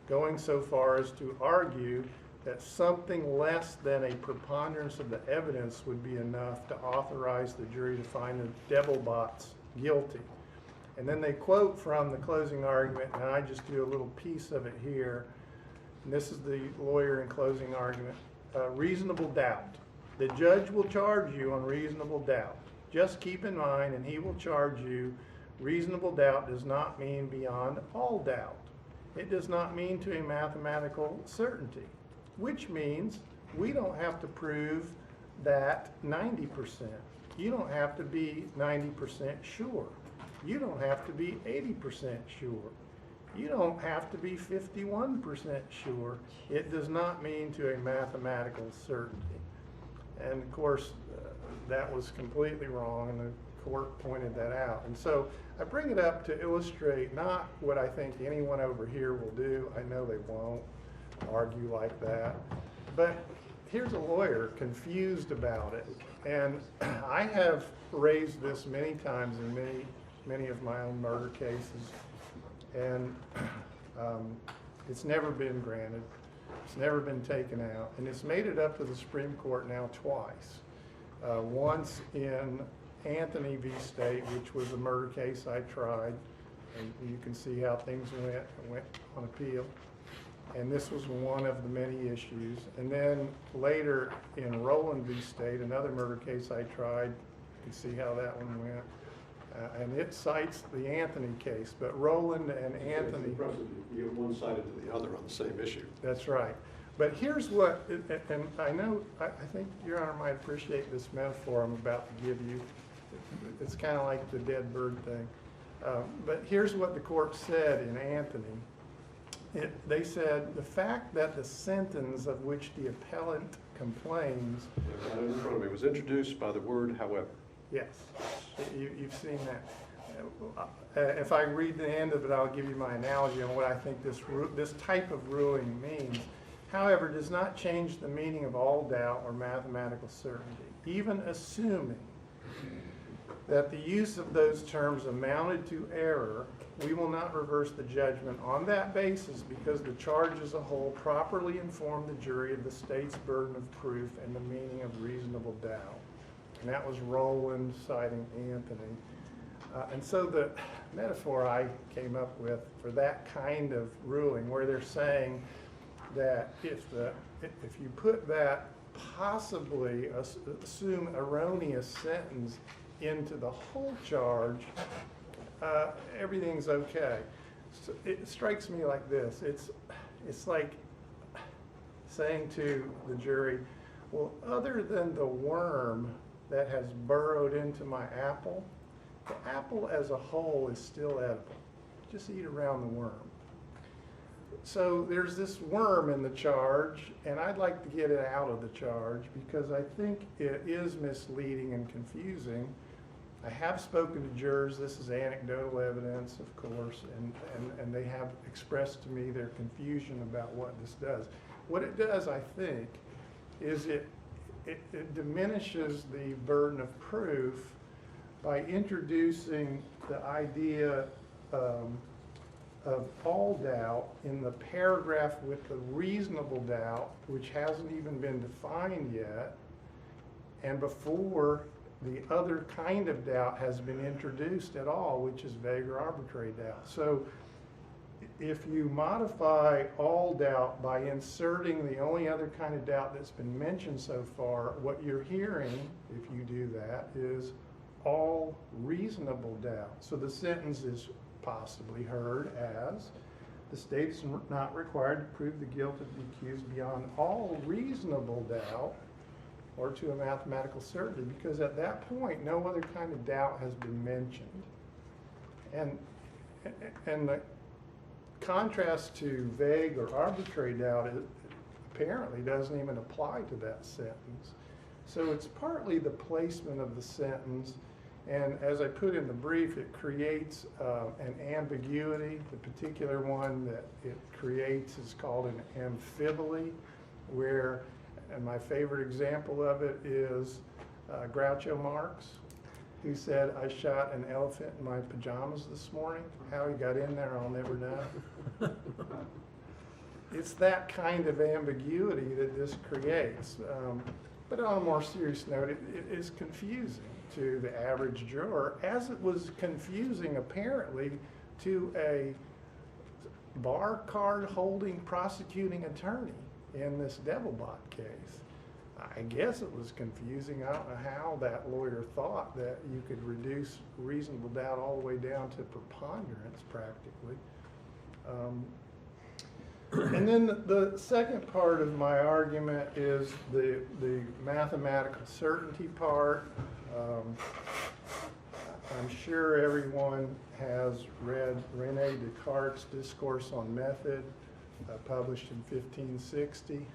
going so far as to argue that something less than a preponderance of the evidence would be enough to authorize the jury to find the Develbots guilty. And then they quote from the closing argument, and I just do a little piece of it here. And this is the lawyer in closing argument. Reasonable doubt. The judge will charge you on reasonable doubt. Just keep in mind, and he will charge you, reasonable doubt does not mean beyond all doubt. It does not mean to a mathematical certainty, which means we don't have to prove that 90%. You don't have to be 90% sure. You don't have to be 80% sure. You don't have to be 51% sure. It does not mean to a mathematical certainty. And of course, that was completely wrong, and the court pointed that out. And so I bring it up to illustrate not what I think anyone over here will do. I know they won't argue like that. But here's a lawyer confused about it. And I have raised this many times in many of my own murder cases. And it's never been granted. It's never been taken out. And it's made it up to the Supreme Court now twice. Once in Anthony v. State, which was a murder case I tried, And you can see how things went on appeal. And this was one of the many issues. And then later in Rowland v. State, another murder case I tried, you can see how that one went. And it cites the Anthony case, but Rowland and Anthony. You get one sided to the other on the same issue. That's right. But here's what, and I think Your Honor might appreciate this metaphor I'm about to give you. It's kind of like the dead bird thing. But here's what the court said in Anthony. They said, the fact that the sentence of which the appellant complains. Right in front of me, was introduced by the word however. Yes, you've seen that. If I read the end of it, I'll give you my analogy on what I think this type of ruling means. However, it does not change the meaning of all doubt or mathematical certainty, even assuming that the use of those terms amounted to error. We will not reverse the judgment on that basis because the charge as a whole properly informed the jury of the state's burden of proof and the meaning of reasonable doubt. And that was Rowland citing Anthony. And so the metaphor I came up with for that kind of ruling, where they're saying that if you put that possibly assume erroneous sentence into the whole charge, everything's okay. So it strikes me like this. It's like saying to the jury, well, other than the worm that has burrowed into my apple, the apple as a whole is still edible. Just eat around the worm. So there's this worm in the charge, and I'd like to get it out of the charge because I think it is misleading and confusing. I have spoken to jurors. This is anecdotal evidence, of course, and they have expressed to me their confusion about what this does. What it does, I think, is it diminishes the burden of proof by introducing the idea of all doubt in the paragraph with the reasonable doubt, which hasn't even been defined yet, and before the other kind of doubt has been introduced at all, which is vague or arbitrary doubt. So if you modify all doubt by inserting the only other kind of doubt that's been mentioned so far, what you're hearing, if you do that, is all reasonable doubt. So the sentence is possibly heard as, the state is not required to prove the guilt of the accused beyond all reasonable doubt or to a mathematical certainty, because at that point, no other kind of doubt has been mentioned. And the contrast to vague or arbitrary doubt, it apparently doesn't even apply to that sentence. So it's partly the placement of the sentence, and as I put in the brief, it creates an ambiguity. The particular one that it creates is called an amphibole, where, and my favorite example of it is Groucho Marx, who said, I shot an elephant in my pajamas this morning. How he got in there, I'll never know. It's that kind of ambiguity that this creates. But on a more serious note, it is confusing to the average juror, as it was confusing apparently to a bar card holding prosecuting attorney in this Devilbot case. I guess it was confusing. I don't know how that lawyer thought that you could reduce reasonable doubt all the way down to preponderance practically. And then the second part of my argument is the mathematical certainty part. I'm sure everyone has read René Descartes' Discourse on Method, published in 1560.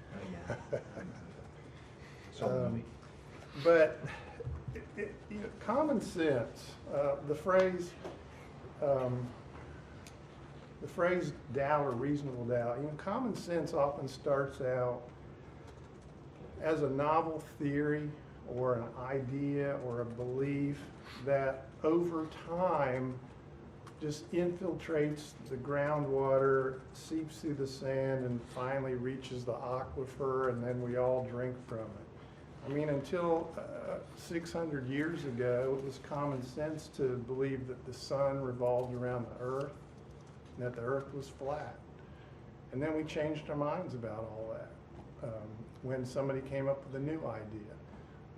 But common sense, the phrase doubt or reasonable doubt, common sense often starts out as a novel theory or an idea or a belief that over time just infiltrates the groundwater, seeps through the sand, and finally reaches the aquifer, and then we all drink from it. I mean, until 600 years ago, it was common sense to believe that the sun revolved around the earth and that the earth was flat. And then we changed our minds about all that when somebody came up with a new idea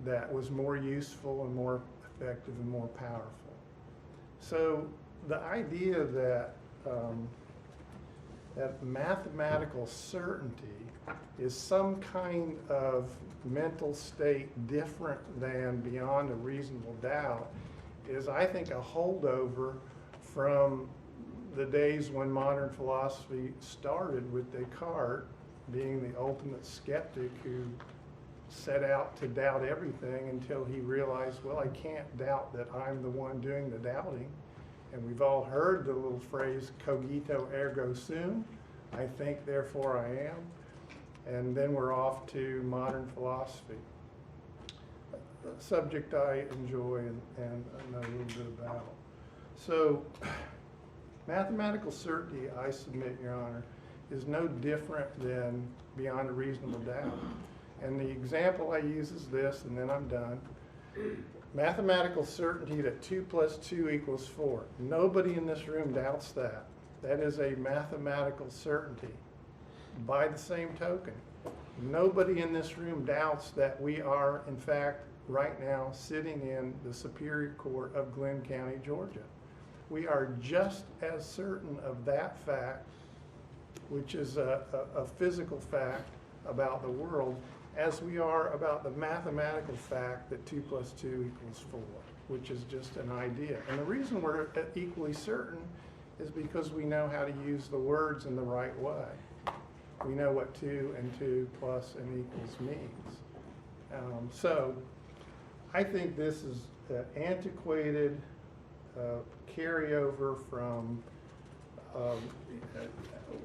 that was more useful and more effective and more powerful. So the idea that that mathematical certainty is some kind of mental state different than beyond a reasonable doubt is, I think, a holdover from the days when modern philosophy started, with Descartes being the ultimate skeptic who set out to doubt everything until he realized, well, I can't doubt that I'm the one doing the doubting. And we've all heard the little phrase, cogito ergo sum, I think, therefore I am. And then we're off to modern philosophy, a subject I enjoy and know a little bit about. So mathematical certainty, I submit, Your Honor, is no different than beyond a reasonable doubt. And the example I use is this, and then I'm done. Mathematical certainty that 2 + 2 = 4. Nobody in this room doubts that. That is a mathematical certainty. By the same token, nobody in this room doubts that we are, in fact, right now sitting in the Superior Court of Glenn County, Georgia. We are just as certain of that fact, which is a physical fact about the world, as we are about the mathematical fact that 2 + 2 = 4, which is just an idea. And the reason we're equally certain is because we know how to use the words in the right way. We know what 2 and 2 plus and equals means. So I think this is an antiquated carryover from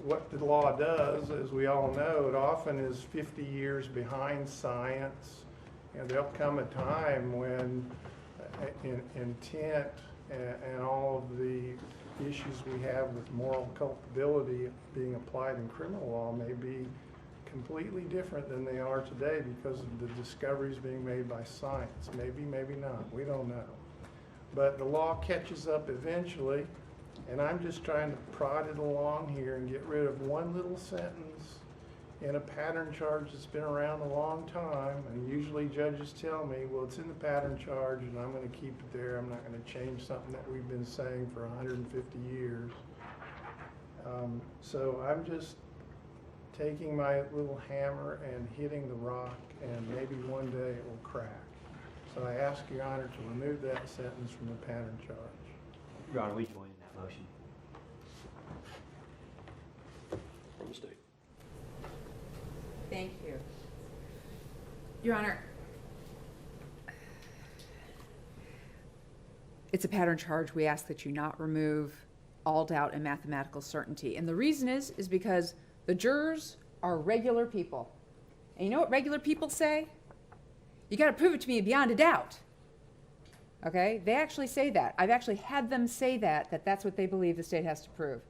what the law does. As we all know, it often is 50 years behind science. And there'll come a time when intent and all of the issues we have with moral culpability being applied in criminal law may be completely different than they are today because of the discoveries being made by science. Maybe, maybe not. We don't know. But the law catches up eventually, and I'm just trying to prod it along here and get rid of one little sentence in a pattern charge that's been around a long time. And usually judges tell me, well, it's in the pattern charge and I'm going to keep it there. I'm not going to change something that we've been saying for 150 years. So I'm just taking my little hammer and hitting the rock, and maybe one day it will crack. So I ask Your Honor to remove that sentence from the pattern charge. Your Honor, we join in that motion. From the state. Thank you. Your Honor, it's a pattern charge. We ask that you not remove all doubt and mathematical certainty. And the reason is because the jurors are regular people. And you know what regular people say? You got to prove it to me beyond a doubt. Okay? They actually say that. I've actually had them say that that's what they believe the state has to prove.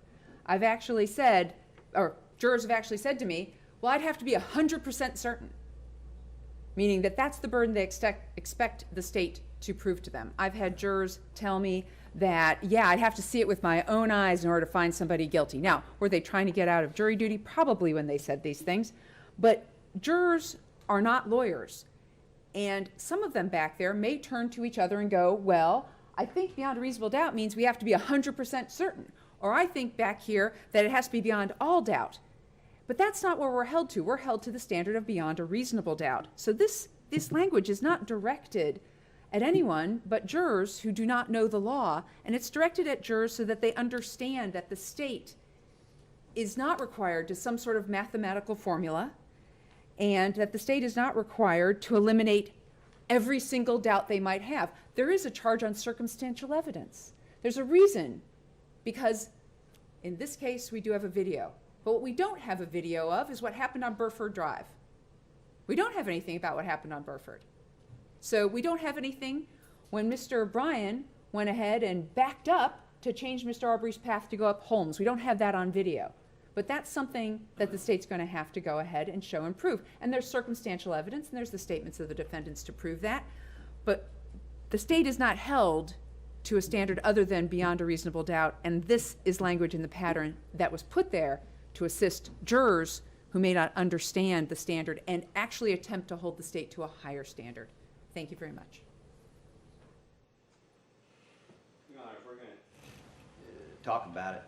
I've actually said, or jurors have actually said to me, well, I'd have to be 100% certain, meaning that that's the burden they expect the state to prove to them. I've had jurors tell me that, yeah, I'd have to see it with my own eyes in order to find somebody guilty. Now, were they trying to get out of jury duty? Probably, when they said these things. But jurors are not lawyers. And some of them back there may turn to each other and go, well, I think beyond a reasonable doubt means we have to be 100% certain. Or I think back here that it has to be beyond all doubt. But that's not what we're held to. We're held to the standard of beyond a reasonable doubt. So this language is not directed at anyone but jurors who do not know the law, and it's directed at jurors so that they understand that the state is not required to some sort of mathematical formula, and that the state is not required to eliminate every single doubt they might have. There is a charge on circumstantial evidence. There's a reason, because in this case we do have a video, but what we don't have a video of is what happened on Buford Drive. We don't have anything about what happened on Buford. So we don't have anything when Mr. O'Brien went ahead and backed up to change Mr. Aubrey's path to go up Holmes. We don't have that on video. But that's something that the state's going to have to go ahead and show and prove. And there's circumstantial evidence, and there's the statements of the defendants to prove that. But the state is not held to a standard other than beyond a reasonable doubt, and this is language in the pattern that was put there to assist jurors who may not understand the standard and actually attempt to hold the state to a higher standard. Thank you very much. Your Honor, if we're going to talk about it,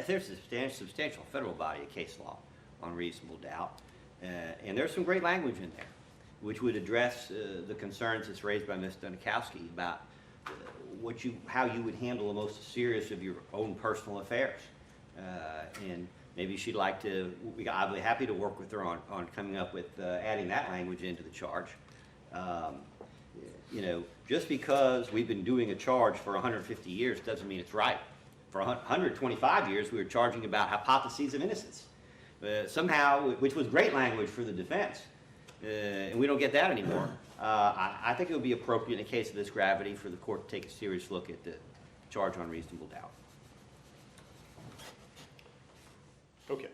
there's a substantial federal body of case law on reasonable doubt, and there's some great language in there, which would address the concerns that's raised by Ms. Dunikowski about how you would handle the most serious of your own personal affairs. And maybe she'd like to, I'd be happy to work with her on coming up with adding that language into the charge. Just because we've been doing a charge for 150 years doesn't mean it's right. For 125 years, we were charging about hypotheses of innocence. Somehow, which was great language for the defense, and we don't get that anymore. I think it would be appropriate in a case of this gravity for the court to take a serious look at the charge on reasonable doubt. Okay.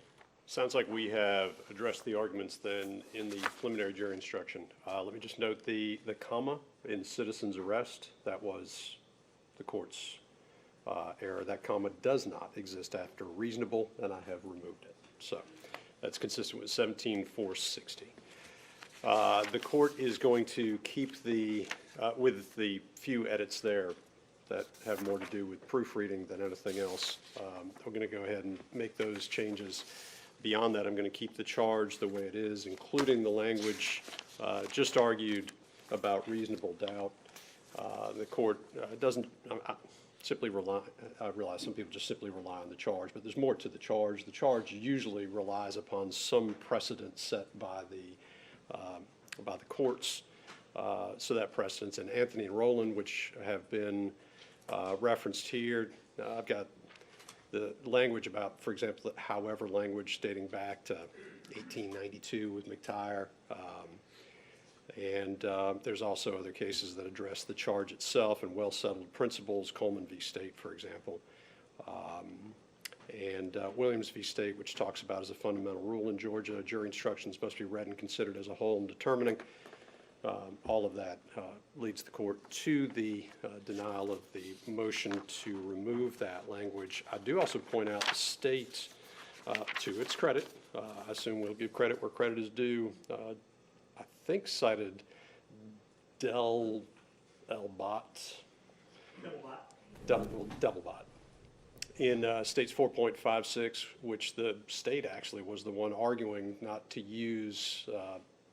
Sounds like we have addressed the arguments then in the preliminary jury instruction. Let me just note the comma in citizen's arrest, that was the court's error. That comma does not exist after reasonable, and I have removed it. So that's consistent with 17-460. The court is going to keep with the few edits there that have more to do with proofreading than anything else. I'm going to go ahead and make those changes. Beyond that, I'm going to keep the charge the way it is, including the language just argued about reasonable doubt. The court doesn't simply rely, I realize some people just simply rely on the charge, but there's more to the charge. The charge usually relies upon some precedent set by the courts. So that precedence, and Anthony and Rowland, which have been referenced here. I've got the language about, for example, the however language dating back to 1892 with McTire. And there's also other cases that address the charge itself and well-settled principles, Coleman v. State, for example. And Williams v. State, which talks about as a fundamental rule in Georgia, jury instructions must be read and considered as a whole in determining. All of that leads the court to the denial of the motion to remove that language. I do also point out the state, to its credit, I assume we'll give credit where credit is due, I think cited Delbot. Delbot. In states 4.56, which the state actually was the one arguing not to use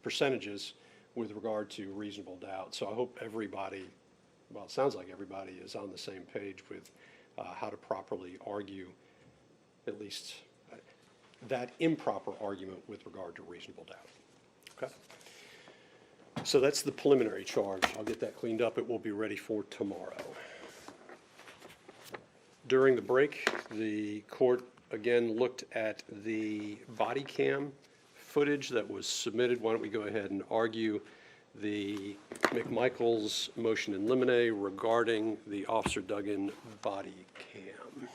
percentages with regard to reasonable doubt. So I hope everybody, well, it sounds like everybody is on the same page with how to properly argue, at least that improper argument with regard to reasonable doubt. Okay? So that's the preliminary charge. I'll get that cleaned up. It will be ready for tomorrow. During the break, the court again looked at the body cam footage that was submitted. Why don't we go ahead and argue the McMichael's motion in limine regarding the Officer Duggan body cam.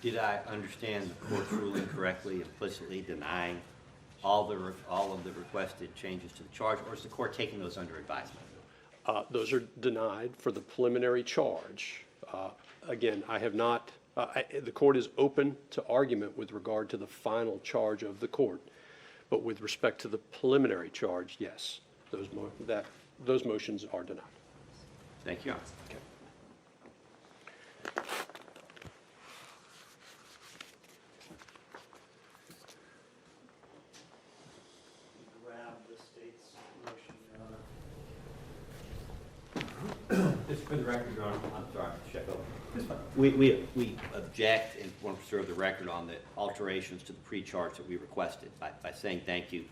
Did I understand the court's ruling correctly, implicitly denying all of the requested changes to the charge, or is the court taking those under advisement? Those are denied for the preliminary charge. Again, I have not, the court is open to argument with regard to the final charge of the court. But with respect to the preliminary charge, yes, those motions are denied. Thank you, Your Honor. Okay. Grab the state's motion, Your Honor. Just for the record, Your Honor, I'm sorry, Sheffield. We object and want to preserve the record on the alterations to the pre-charge that we requested by saying thank you.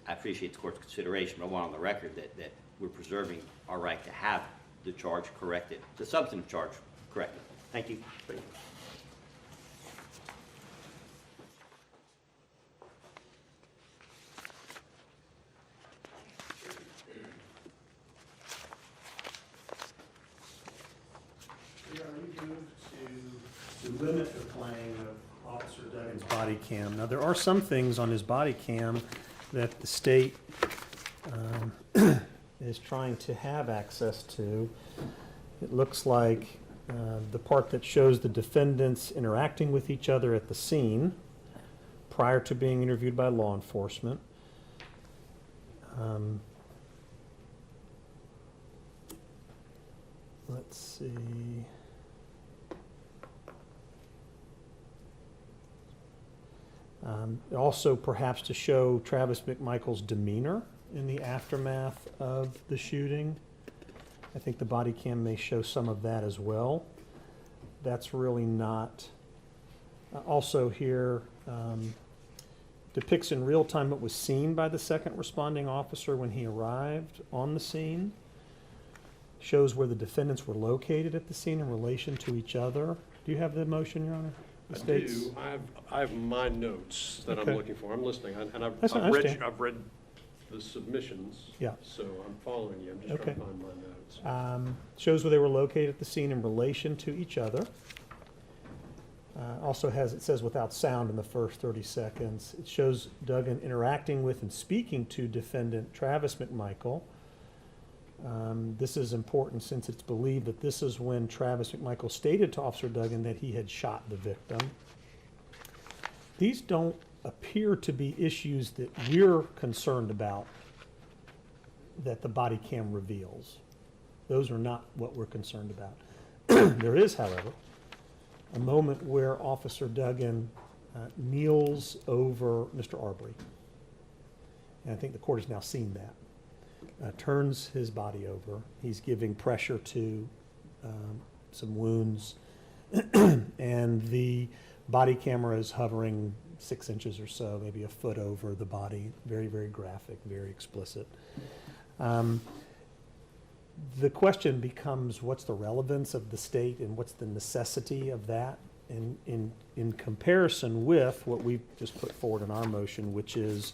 I appreciate the court's consideration, but I want on the record that we're preserving our right to have the charge corrected, the substantive charge corrected. Thank you. Thank you. We moved to limit the playing of Officer Duggan's body cam. Now, there are some things on his body cam that the state is trying to have access to. It looks like the part that shows the defendants interacting with each other at the scene prior to being interviewed by law enforcement. Let's see. Also, perhaps to show Travis McMichael's demeanor in the aftermath of the shooting. I think the body cam may show some of that as well. That's really not. Also here, depicts in real time what was seen by the second responding officer when he arrived on the scene. Shows where the defendants were located at the scene in relation to each other. Do you have the motion, Your Honor? The I state's- do. I have my notes that Okay. I'm looking for. I'm listening, and I've That's fine, I understand. I've read the submissions. Yeah. So I'm following you. I'm just Okay. trying to find my notes. Shows where they were located at the scene in relation to each other. Also it says without sound in the first 30 seconds. It shows Duggan interacting with and speaking to defendant Travis McMichael. This is important since it's believed that this is when Travis McMichael stated to Officer Duggan that he had shot the victim. These don't appear to be issues that we're concerned about that the body cam reveals. Those are not what we're concerned about. There is, however, a moment where Officer Duggan kneels over Mr. Arbery. And I think the court has now seen that. Turns his body over. He's giving pressure to some wounds. And the body camera is hovering 6 inches or so, maybe a foot over the body. Very, very graphic, very explicit. The question becomes, what's the relevance of the state and what's the necessity of that in comparison with what we've just put forward in our motion, which is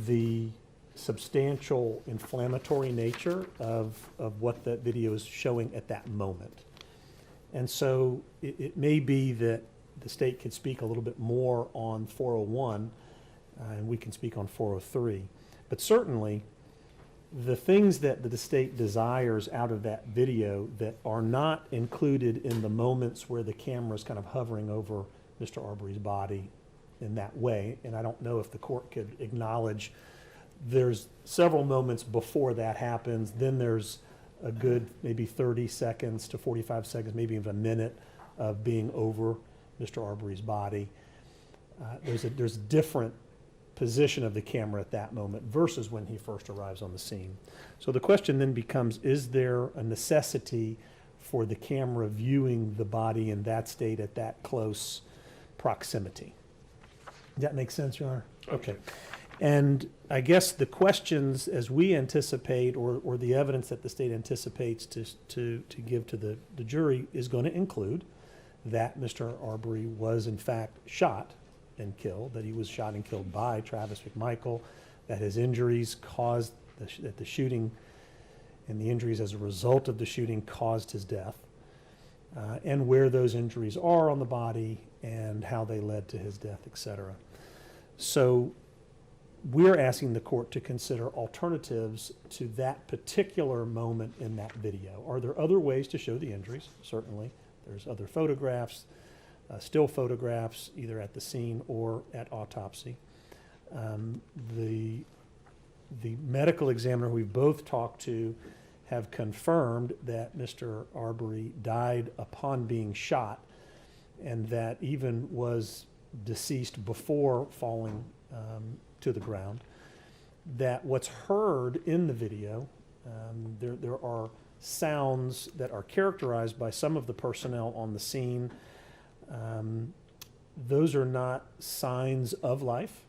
the substantial inflammatory nature of what that video is showing at that moment. And so it may be that the state could speak a little bit more on 401 and we can speak on 403. But certainly, the things that the state desires out of that video that are not included in the moments where the camera is kind of hovering over Mr. Arbery's body in that way, and I don't know if the court could acknowledge there's several moments before that happens, then there's a good maybe 30 seconds to 45 seconds, maybe even a minute of being over Mr. Arbery's body. There's a different position of the camera at that moment versus when he first arrives on the scene. So the question then becomes, is there a necessity for the camera viewing the body in that state at that close proximity? Does that make sense, Your Honor? Okay. And I guess the questions as we anticipate or the evidence that the state anticipates to give to the jury is going to include that Mr. Arbery was in fact shot and killed, that he was shot and killed by Travis McMichael, that his injuries caused, that the shooting and the injuries as a result of the shooting caused his death, and where those injuries are on the body and how they led to his death, etc. So we're asking the court to consider alternatives to that particular moment in that video. Are there other ways to show the injuries? Certainly. There's other photographs, still photographs, either at the scene or at autopsy. The medical examiner we've both talked to have confirmed that Mr. Arbery died upon being shot and that even was deceased before falling to the ground. That what's heard in the video, there are sounds that are characterized by some of the personnel on the scene. Those are not signs of life.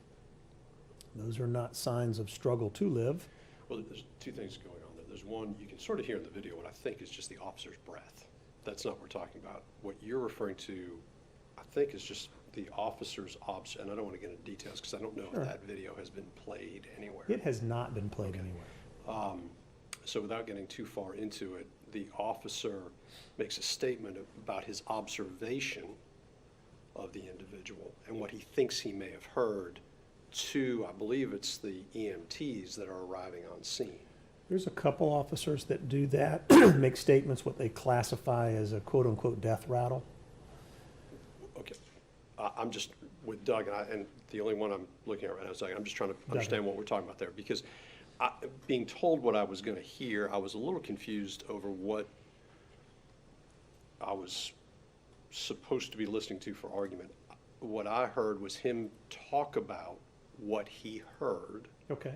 Those are not signs of struggle to live. Well, there's two things going on there. There's one, you can sort of hear in the video what I think is just the officer's breath. That's not what we're talking about. What you're referring to, I think, is just the officer's and I don't want to get into details because I don't know if that video has been played anywhere. It has not been played anywhere. So without getting too far into it, the officer makes a statement about his observation of the individual and what he thinks he may have heard to, I believe it's the EMTs that are arriving on scene. There's a couple officers that do that, make statements what they classify as a quote-unquote death rattle. Okay, I'm just with Doug, and the only one I'm looking at right now is Doug. I'm just trying to understand what we're talking about there, because being told what I was going to hear, I was a little confused over what I was supposed to be listening to for argument. What I heard was him talk about what he heard, Okay.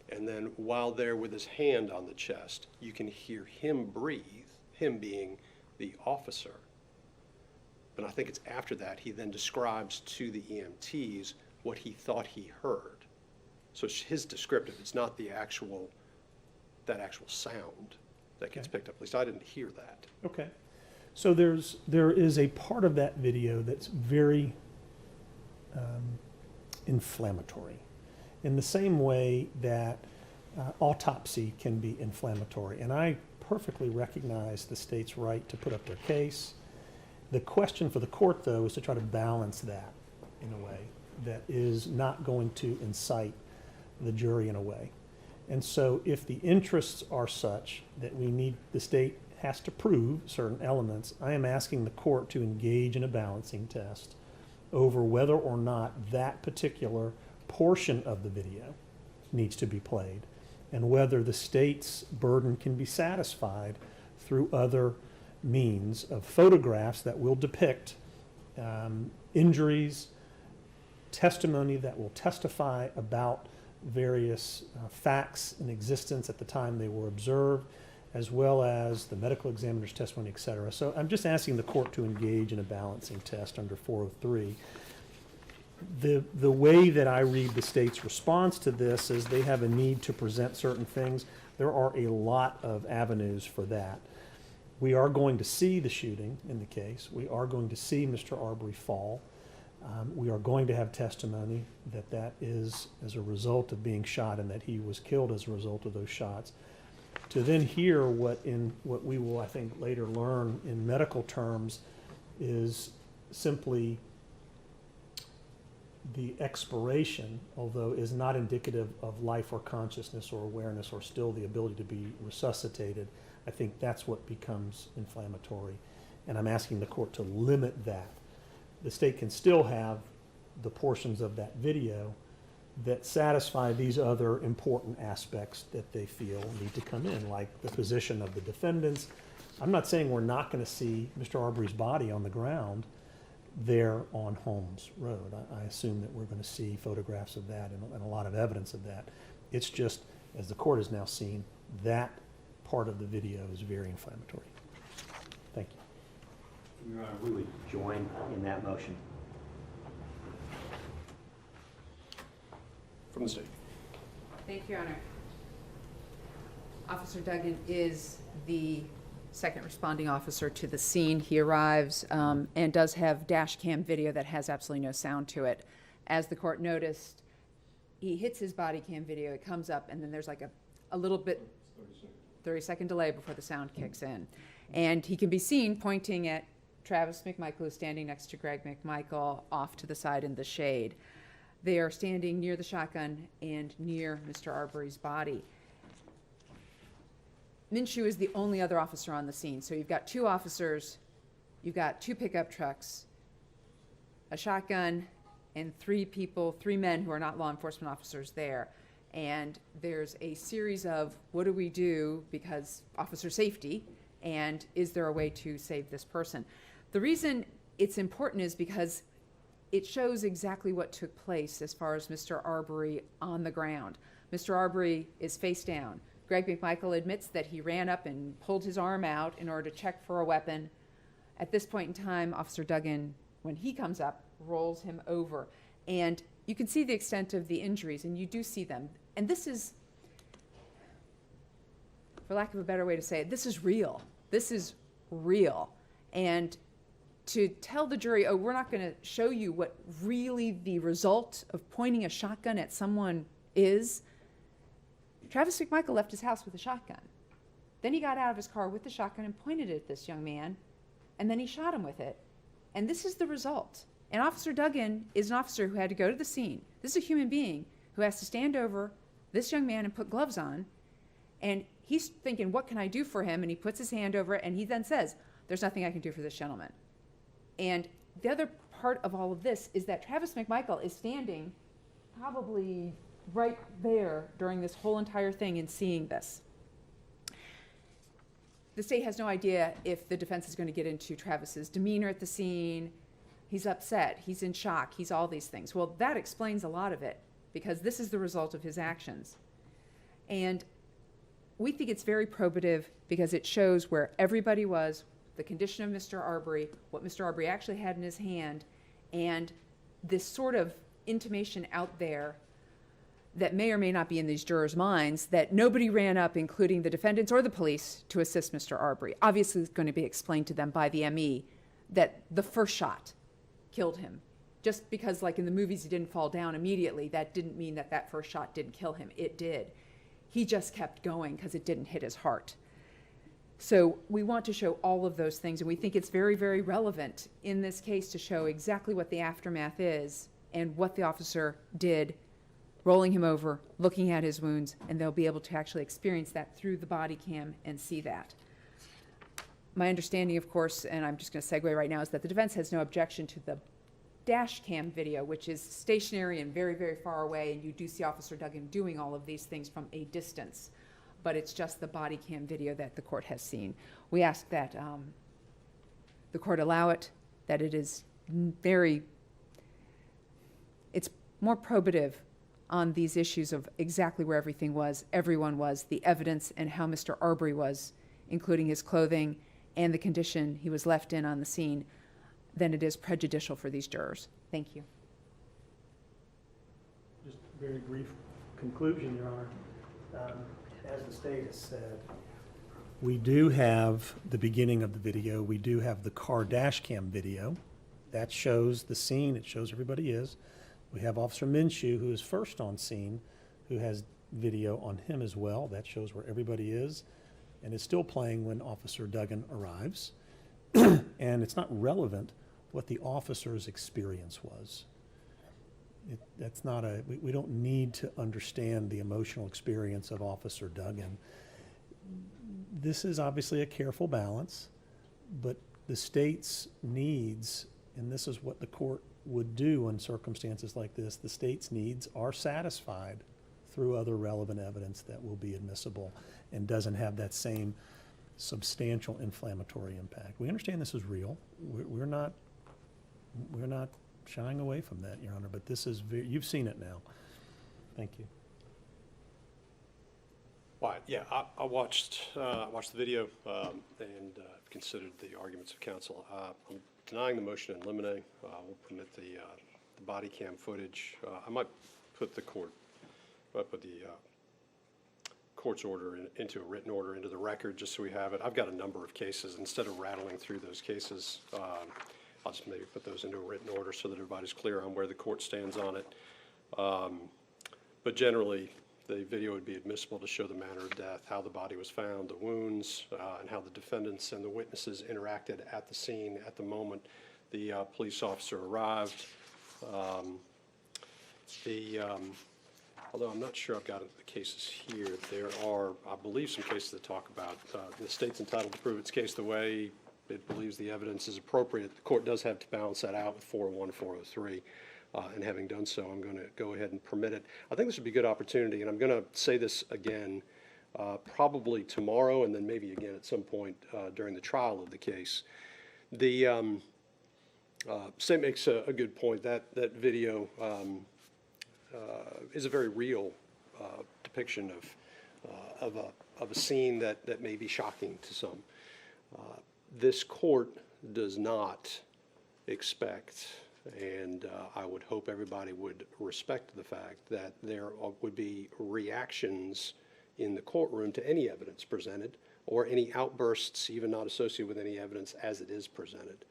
and then while there with his hand on the chest, you can hear him breathe, him being the officer. But I think it's after that, he then describes to the EMTs what he thought he heard. So it's his descriptive, it's not the actual, that actual sound that gets Okay. picked up. At least I didn't hear that. Okay. So there is a part of that video that's very inflammatory, in the same way that autopsy can be inflammatory. And I perfectly recognize the state's right to put up their case. The question for the court, though, is to try to balance that in a way that is not going to incite the jury in a way. And so if the interests are such that the state has to prove certain elements, I am asking the court to engage in a balancing test over whether or not that particular portion of the video needs to be played, and whether the state's burden can be satisfied through other means of photographs that will depict injuries, testimony that will testify about various facts in existence at the time they were observed, as well as the medical examiner's testimony, et cetera. So I'm just asking the court to engage in a balancing test under 403. The way that I read the state's response to this is they have a need to present certain things. There are a lot of avenues for that. We are going to see the shooting in the case. We are going to see Mr. Arbery fall. We are going to have testimony that that is as a result of being shot and that he was killed as a result of those shots. To then hear what we will, I think, later learn in medical terms is simply the expiration, although is not indicative of life or consciousness or awareness or still the ability to be resuscitated. I think that's what becomes inflammatory. And I'm asking the court to limit that. The state can still have the portions of that video that satisfy these other important aspects that they feel need to come in, like the position of the defendants. I'm not saying we're not going to see Mr. Arbery's body on the ground there on Holmes Road. I assume that we're going to see photographs of that and a lot of evidence of that. It's just, as the court has now seen, that part of the video is very inflammatory. Thank you. Your Honor, we would join in that motion. From the state. Thank you, Your Honor. Officer Duggan is the second responding officer to the scene. He arrives and does have dash cam video that has absolutely no sound to it. As the court noticed, he hits his body cam video, it comes up, and then there's like a little bit 30-second delay before the sound kicks in. And he can be seen pointing at Travis McMichael, who's standing next to Greg McMichael off to the side in the shade. They are standing near the shotgun and near Mr. Arbery's body. Minshew is the only other officer on the scene. So you've got two officers, you've got two pickup trucks, a shotgun, and three men who are not law enforcement officers there. And there's a series of what do we do because officer safety, and is there a way to save this person? The reason it's important is because it shows exactly what took place as far as Mr. Arbery on the ground. Mr. Arbery is face down. Greg McMichael admits that he ran up and pulled his arm out in order to check for a weapon. At this point in time, Officer Duggan, when he comes up, rolls him over. And you can see the extent of the injuries, and you do see them. And this is, for lack of a better way to say it, this is real. This is real. And to tell the jury, oh, we're not going to show you what really the result of pointing a shotgun at someone is. Travis McMichael left his house with a shotgun. Then he got out of his car with the shotgun and pointed it at this young man, and then he shot him with it. And this is the result. And Officer Duggan is an officer who had to go to the scene. This is a human being who has to stand over this young man and put gloves on. And he's thinking, what can I do for him? And he puts his hand over it, and he then says, there's nothing I can do for this gentleman. And the other part of all of this is that Travis McMichael is standing probably right there during this whole entire thing and seeing this. The state has no idea if the defense is going to get into Travis's demeanor at the scene. He's upset, he's in shock, he's all these things. Well, that explains a lot of it, because this is the result of his actions. And we think it's very probative because it shows where everybody was, the condition of Mr. Arbery, what Mr. Arbery actually had in his hand, and this sort of intimation out there that may or may not be in these jurors' minds that nobody ran up, including the defendants or the police, to assist Mr. Arbery. Obviously, it's going to be explained to them by the ME that the first shot killed him. Just because, like in the movies, he didn't fall down immediately, that didn't mean that that first shot didn't kill him. It did. He just kept going because it didn't hit his heart. So we want to show all of those things, and we think it's very, very relevant in this case to show exactly what the aftermath is and what the officer did, rolling him over, looking at his wounds, and they'll be able to actually experience that through the body cam and see that. My understanding, of course, and I'm just going to segue right now, is that the defense has no objection to the dash cam video, which is stationary and very, very far away, and you do see Officer Duggan doing all of these things from a distance. But it's just the body cam video that the court has seen. We ask that the court allow it, that it is it's more probative on these issues of exactly where everything was, everyone was, the evidence, and how Mr. Arbery was, including his clothing and the condition he was left in on the scene, than it is prejudicial for these jurors. Thank you. Just a very brief conclusion, Your Honor. As the state has said, we do have the beginning of the video. We do have the car dash cam video. That shows the scene. It shows everybody is. We have Officer Minshew, who is first on scene, who has video on him as well. That shows where everybody is, and it's still playing when Officer Duggan arrives. And it's not relevant what the officer's experience was. That's not we don't need to understand the emotional experience of Officer Duggan. This is obviously a careful balance, but the state's needs, and this is what the court would do in circumstances like this, the state's needs are satisfied through other relevant evidence that will be admissible and doesn't have that same substantial inflammatory impact. We understand this is real. We're not shying away from that, Your Honor, but this is, you've seen it now. Thank you. Well, yeah, I watched the video and considered the arguments of counsel. I'm denying the motion in limine. We'll permit the body cam footage. I might put the court's order into a written order into the record just so we have it. I've got a number of cases. Instead of rattling through those cases, I'll just maybe put those into a written order so that everybody's clear on where the court stands on it. But generally, the video would be admissible to show the manner of death, how the body was found, the wounds, and how the defendants and the witnesses interacted at the scene at the moment the police officer arrived. Although I'm not sure I've got the cases here, there are, I believe, some cases that talk about the state's entitled to prove its case the way it believes the evidence is appropriate. The court does have to balance that out with 401, 403. And having done so, I'm going to go ahead and permit it. I think this would be a good opportunity, and I'm going to say this again probably tomorrow and then maybe again at some point during the trial of the case. The state makes a good point. That video is a very real depiction of a scene that may be shocking to some. This court does not expect, and I would hope everybody would respect the fact that there would be reactions in the courtroom to any evidence presented or any outbursts even not associated with any evidence as it is presented.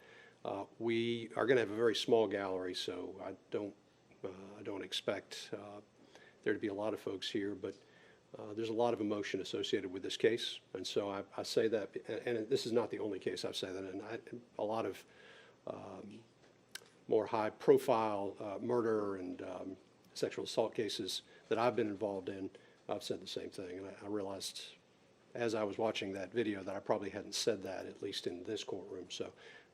We are going to have a very small gallery, so I don't expect there to be a lot of folks here, but there's a lot of emotion associated with this case, and so I say that, and this is not the only case I've said that in. A lot of more high-profile murder and sexual assault cases that I've been involved in, I've said the same thing. And I realized as I was watching that video that I probably hadn't said that, at least in this courtroom. So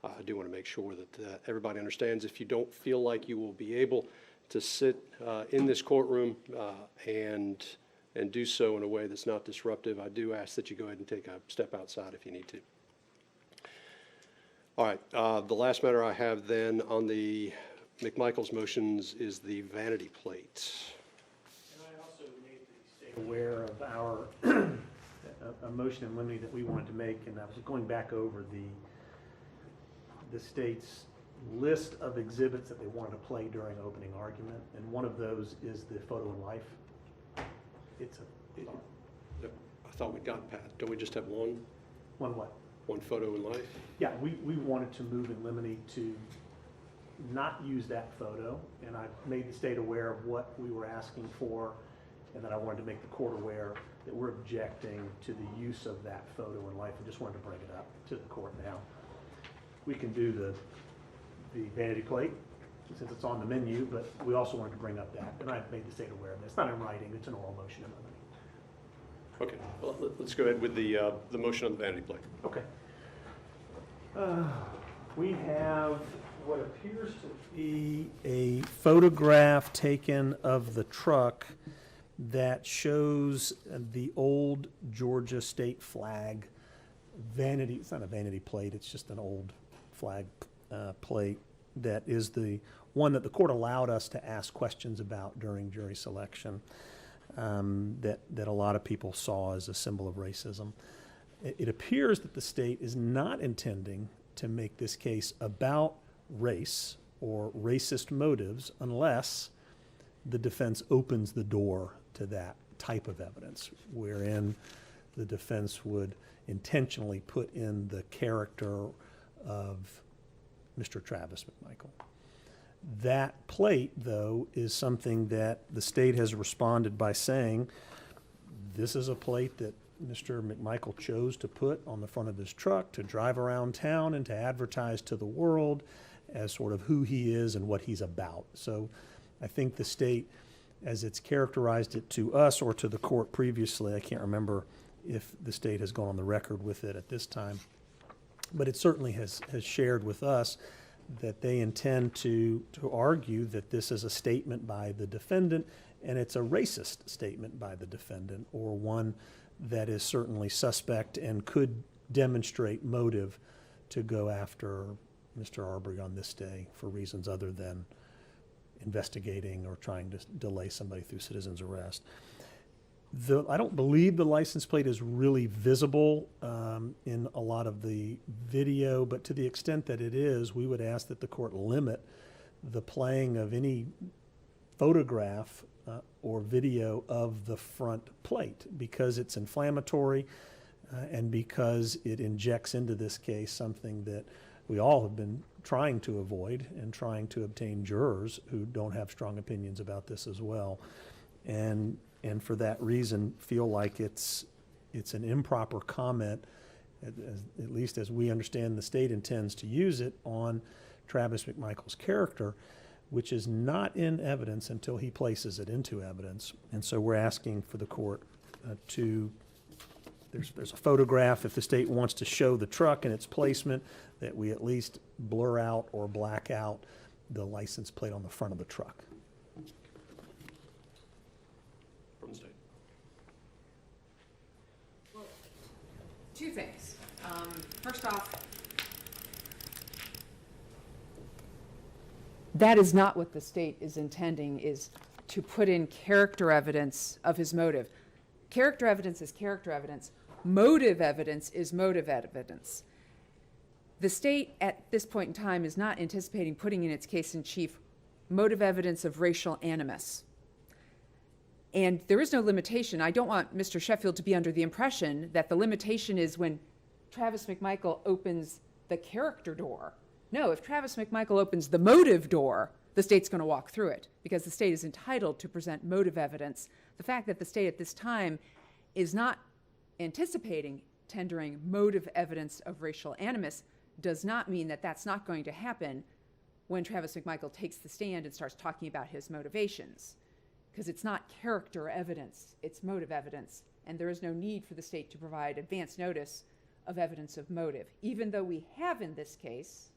I do want to make sure that everybody understands if you don't feel like you will be able to sit in this courtroom and do so in a way that's not disruptive, I do ask that you go ahead and take a step outside if you need to. All right, the last matter I have then on the McMichael's motions is the vanity plate. And I also made the state aware of our a motion in limine that we wanted to make, and I was going back over the state's list of exhibits that they wanted to play during opening argument, and one of those is the photo in life. Yep, I thought we'd gotten past. Don't we just have one what? one photo in life? Yeah, we wanted to move in limine to not use that photo, and I made the state aware of what we were asking for, and that I wanted to make the court aware that we're objecting to the use of that photo in life, and just wanted to bring it up to the court now. We can do the vanity plate, since it's on the menu, but we also wanted to bring up that, and I've made the state aware of this. It's not in writing, it's an oral motion in limine. Okay, well, let's go ahead with the motion on the vanity plate. Okay. We have what appears to be a photograph taken of the truck that shows the old Georgia state flag vanity. It's not a vanity plate, it's just an old flag plate that is the one that the court allowed us to ask questions about during jury selection, that a lot of people saw as a symbol of racism. It appears that the state is not intending to make this case about race or racist motives unless the defense opens the door to that type of evidence, wherein the defense would intentionally put in the character of Mr. Travis McMichael. That plate, though, is something that the state has responded by saying, this is a plate that Mr. McMichael chose to put on the front of his truck to drive around town and to advertise to the world as sort of who he is and what he's about. So I think the state, as it's characterized it to us or to the court previously, I can't remember if the state has gone on the record with it at this time, but it certainly has shared with us that they intend to argue that this is a statement by the defendant, and it's a racist statement by the defendant, or one that is certainly suspect and could demonstrate motive to go after Mr. Arbery on this day for reasons other than investigating or trying to delay somebody through citizen's arrest. I don't believe the license plate is really visible in a lot of the video, but to the extent that it is, we would ask that the court limit the playing of any photograph or video of the front plate, because it's inflammatory and because it injects into this case something that we all have been trying to avoid and trying to obtain jurors who don't have strong opinions about this as well. And for that reason, feel like it's an improper comment, at least as we understand the state intends to use it, on Travis McMichael's character, which is not in evidence until he places it into evidence. And so we're asking for the court there's a photograph, if the state wants to show the truck and its placement, that we at least blur out or black out the license plate on the front of the truck. From the state. Well, two things. First off, That is not what the state is intending, is to put in character evidence of his motive. Character evidence is character evidence. Motive evidence is motive evidence. The state at this point in time is not anticipating putting in its case in chief motive evidence of racial animus. And there is no limitation. I don't want Mr. Sheffield to be under the impression that the limitation is when Travis McMichael opens the character door. No, if Travis McMichael opens the motive door, the state's going to walk through it, because the state is entitled to present motive evidence. The fact that the state at this time is not anticipating tendering motive evidence of racial animus does not mean that that's not going to happen when Travis McMichael takes the stand and starts talking about his motivations, because it's not character evidence, it's motive evidence, and there is no need for the state to provide advance notice of evidence of motive, even though we have in this case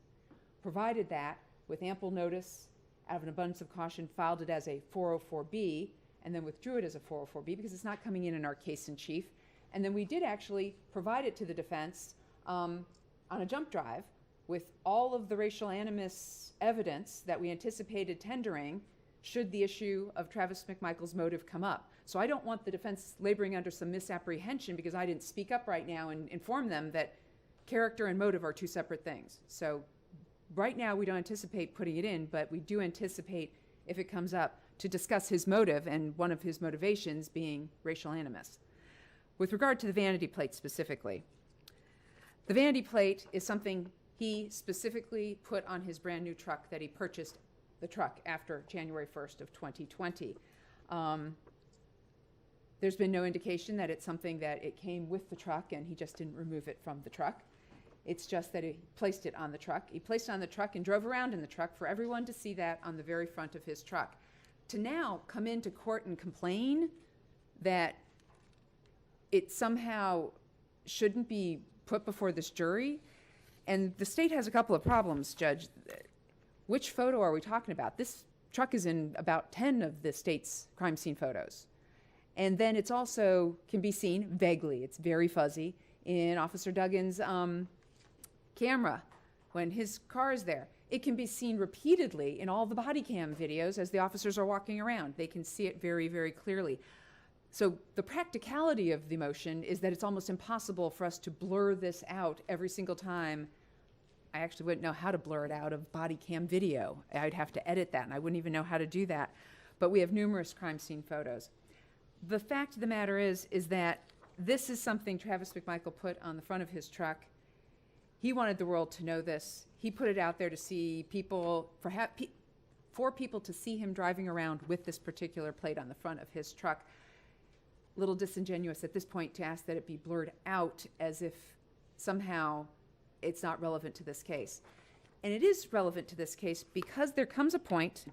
provided that with ample notice, out of an abundance of caution, filed it as a 404B, and then withdrew it as a 404B because it's not coming in our case in chief. And then we did actually provide it to the defense on a jump drive with all of the racial animus evidence that we anticipated tendering should the issue of Travis McMichael's motive come up. So I don't want the defense laboring under some misapprehension because I didn't speak up right now and inform them that character and motive are two separate things. So right now we don't anticipate putting it in, but we do anticipate, if it comes up, to discuss his motive, and one of his motivations being racial animus. With regard to the vanity plate specifically, the vanity plate is something he specifically put on his brand new truck that he purchased the truck after January 1st of 2020. There's been no indication that it's something that it came with the truck and he just didn't remove it from the truck. It's just that he placed it on the truck. He placed it on the truck and drove around in the truck for everyone to see that on the very front of his truck. To now come into court and complain that it somehow shouldn't be put before this jury, and the state has a couple of problems, Judge. Which photo are we talking about? This truck is in about 10 of the state's crime scene photos. And then it's also can be seen vaguely, it's very fuzzy, in Officer Duggan's camera when his car is there. It can be seen repeatedly in all the body cam videos as the officers are walking around. They can see it very, very clearly. So the practicality of the motion is that it's almost impossible for us to blur this out every single time. I actually wouldn't know how to blur it out of body cam video. I'd have to edit that, and I wouldn't even know how to do that. But we have numerous crime scene photos. The fact of the matter is that this is something Travis McMichael put on the front of his truck. He wanted the world to know this. He put it out there to see people, for people to see him driving around with this particular plate on the front of his truck. A little disingenuous at this point to ask that it be blurred out as if somehow it's not relevant to this case. And it is relevant to this case because there comes a point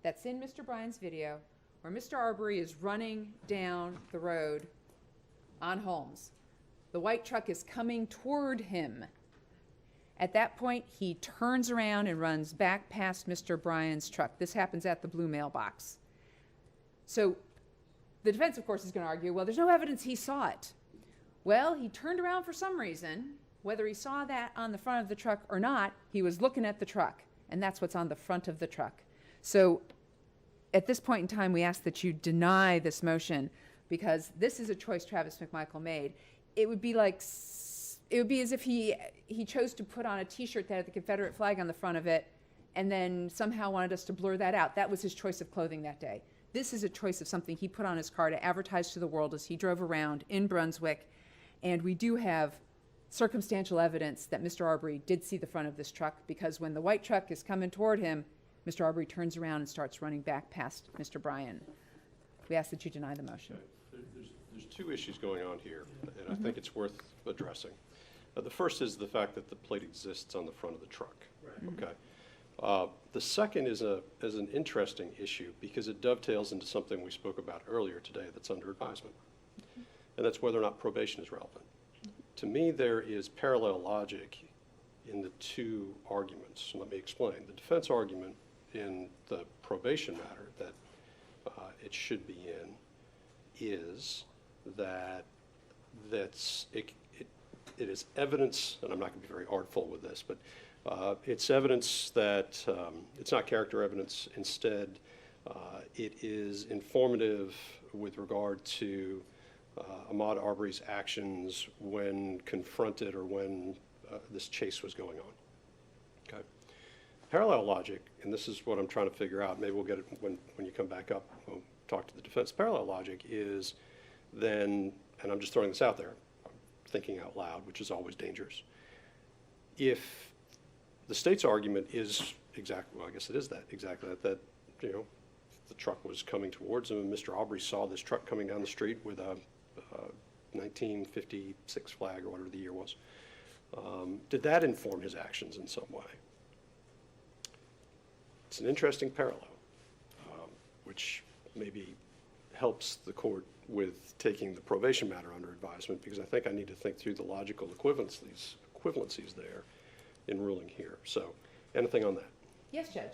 that's in Mr. Bryan's video where Mr. Arbery is running down the road on Holmes. The white truck is coming toward him. At that point, he turns around and runs back past Mr. Bryan's truck. This happens at the blue mailbox. So the defense, of course, is going to argue, well, there's no evidence he saw it. Well, he turned around for some reason. Whether he saw that on the front of the truck or not, he was looking at the truck, and that's what's on the front of the truck. So at this point in time, we ask that you deny this motion because this is a choice Travis McMichael made. It would be as if he chose to put on a T-shirt that had the Confederate flag on the front of it and then somehow wanted us to blur that out. That was his choice of clothing that day. This is a choice of something he put on his car to advertise to the world as he drove around in Brunswick. And we do have circumstantial evidence that Mr. Arbery did see the front of this truck because when the white truck is coming toward him, Mr. Arbery turns around and starts running back past Mr. Bryan. We ask that you deny the motion. Okay. There's two issues going on here, and I think it's worth addressing. The first is the fact that the plate exists on the front of the truck. Right. Okay. The second is an interesting issue because it dovetails into something we spoke about earlier today that's under advisement, and that's whether or not probation is relevant. To me, there is parallel logic in the two arguments. Let me explain. The defense argument in the probation matter that it should be in is that it is evidence, and I'm not going to be very artful with this, but it's evidence that it's not character evidence. Instead, it is informative with regard to Ahmaud Arbery's actions when confronted or when this chase was going on. Okay. Parallel logic, and this is what I'm trying to figure out, maybe we'll get it when you come back up, we'll talk to the defense. Parallel logic is then, and I'm just throwing this out there, thinking out loud, which is always dangerous. If the state's argument is exactly, well, I guess it is that, exactly that, you know, the truck was coming towards him and Mr. Arbery saw this truck coming down the street with a 1956 flag or whatever the year was. Did that inform his actions in some way? It's an interesting parallel, which maybe helps the court with taking the probation matter under advisement, because I think I need to think through the logical equivalencies there in ruling here. So, anything on that? Yes, Judge.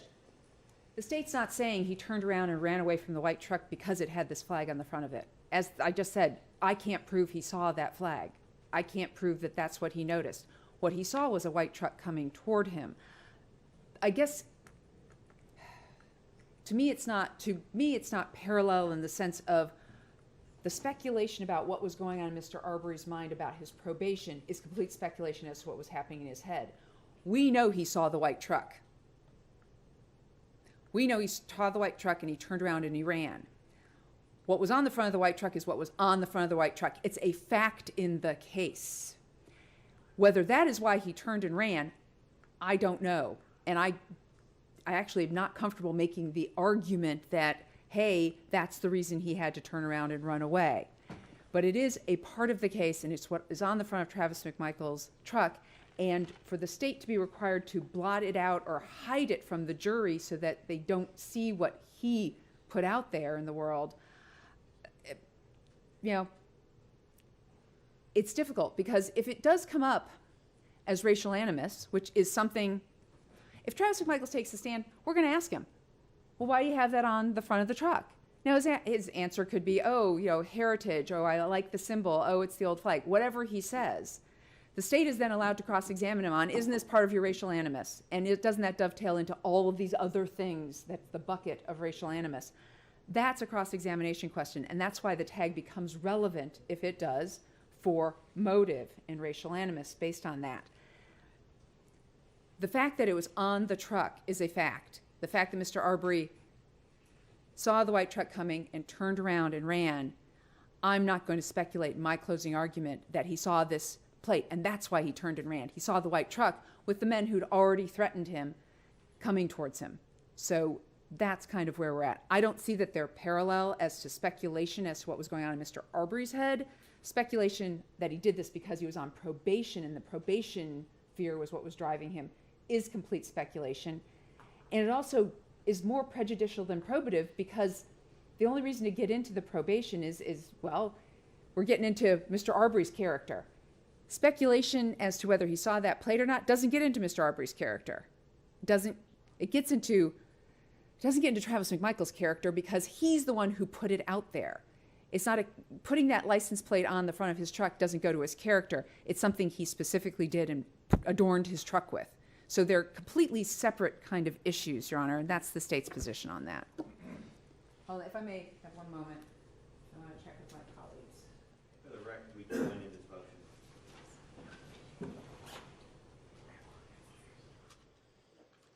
The state's not saying he turned around and ran away from the white truck because it had this flag on the front of it. As I just said, I can't prove he saw that flag. I can't prove that that's what he noticed. What he saw was a white truck coming toward him. I guess, to me it's not parallel in the sense of the speculation about what was going on in Mr. Arbery's mind about his probation is complete speculation as to what was happening in his head. We know he saw the white truck. We know he saw the white truck and he turned around and he ran. What was on the front of the white truck is what was on the front of the white truck. It's a fact in the case. Whether that is why he turned and ran, I don't know. And I actually am not comfortable making the argument that, hey, that's the reason he had to turn around and run away. But it is a part of the case, and it's what is on the front of Travis McMichael's truck. And for the state to be required to blot it out or hide it from the jury so that they don't see what he put out there in the world, you know, it's difficult, because if it does come up as racial animus, which is something, if Travis McMichael takes the stand, we're going to ask him, well, why do you have that on the front of the truck? Now, his answer could be, oh, you know, heritage, oh, I like the symbol, oh, it's the old flag, whatever he says. The state is then allowed to cross-examine him on, isn't this part of your racial animus? And doesn't that dovetail into all of these other things, that's the bucket of racial animus? That's a cross-examination question, and that's why the tag becomes relevant, if it does, for motive and racial animus based on that. The fact that it was on the truck is a fact. The fact that Mr. Arbery saw the white truck coming and turned around and ran, I'm not going to speculate in my closing argument that he saw this plate, and that's why he turned and ran. He saw the white truck with the men who'd already threatened him coming towards him. So that's kind of where we're at. I don't see that they're parallel as to speculation as to what was going on in Mr. Arbery's head. Speculation that he did this because he was on probation and the probation fear was what was driving him is complete speculation. And it also is more prejudicial than probative, because the only reason to get into the probation is well, we're getting into Mr. Arbery's character. Speculation as to whether he saw that plate or not doesn't get into Mr. Arbery's character. It doesn't get into Travis McMichael's character, because he's the one who put it out there. It's not putting that license plate on the front of his truck doesn't go to his character. It's something he specifically did and adorned his truck with. So they're completely separate kind of issues, Your Honor, and that's the state's position on that. Hold on, if I may have one moment, I want to check with my colleagues. For the record, we join in this motion.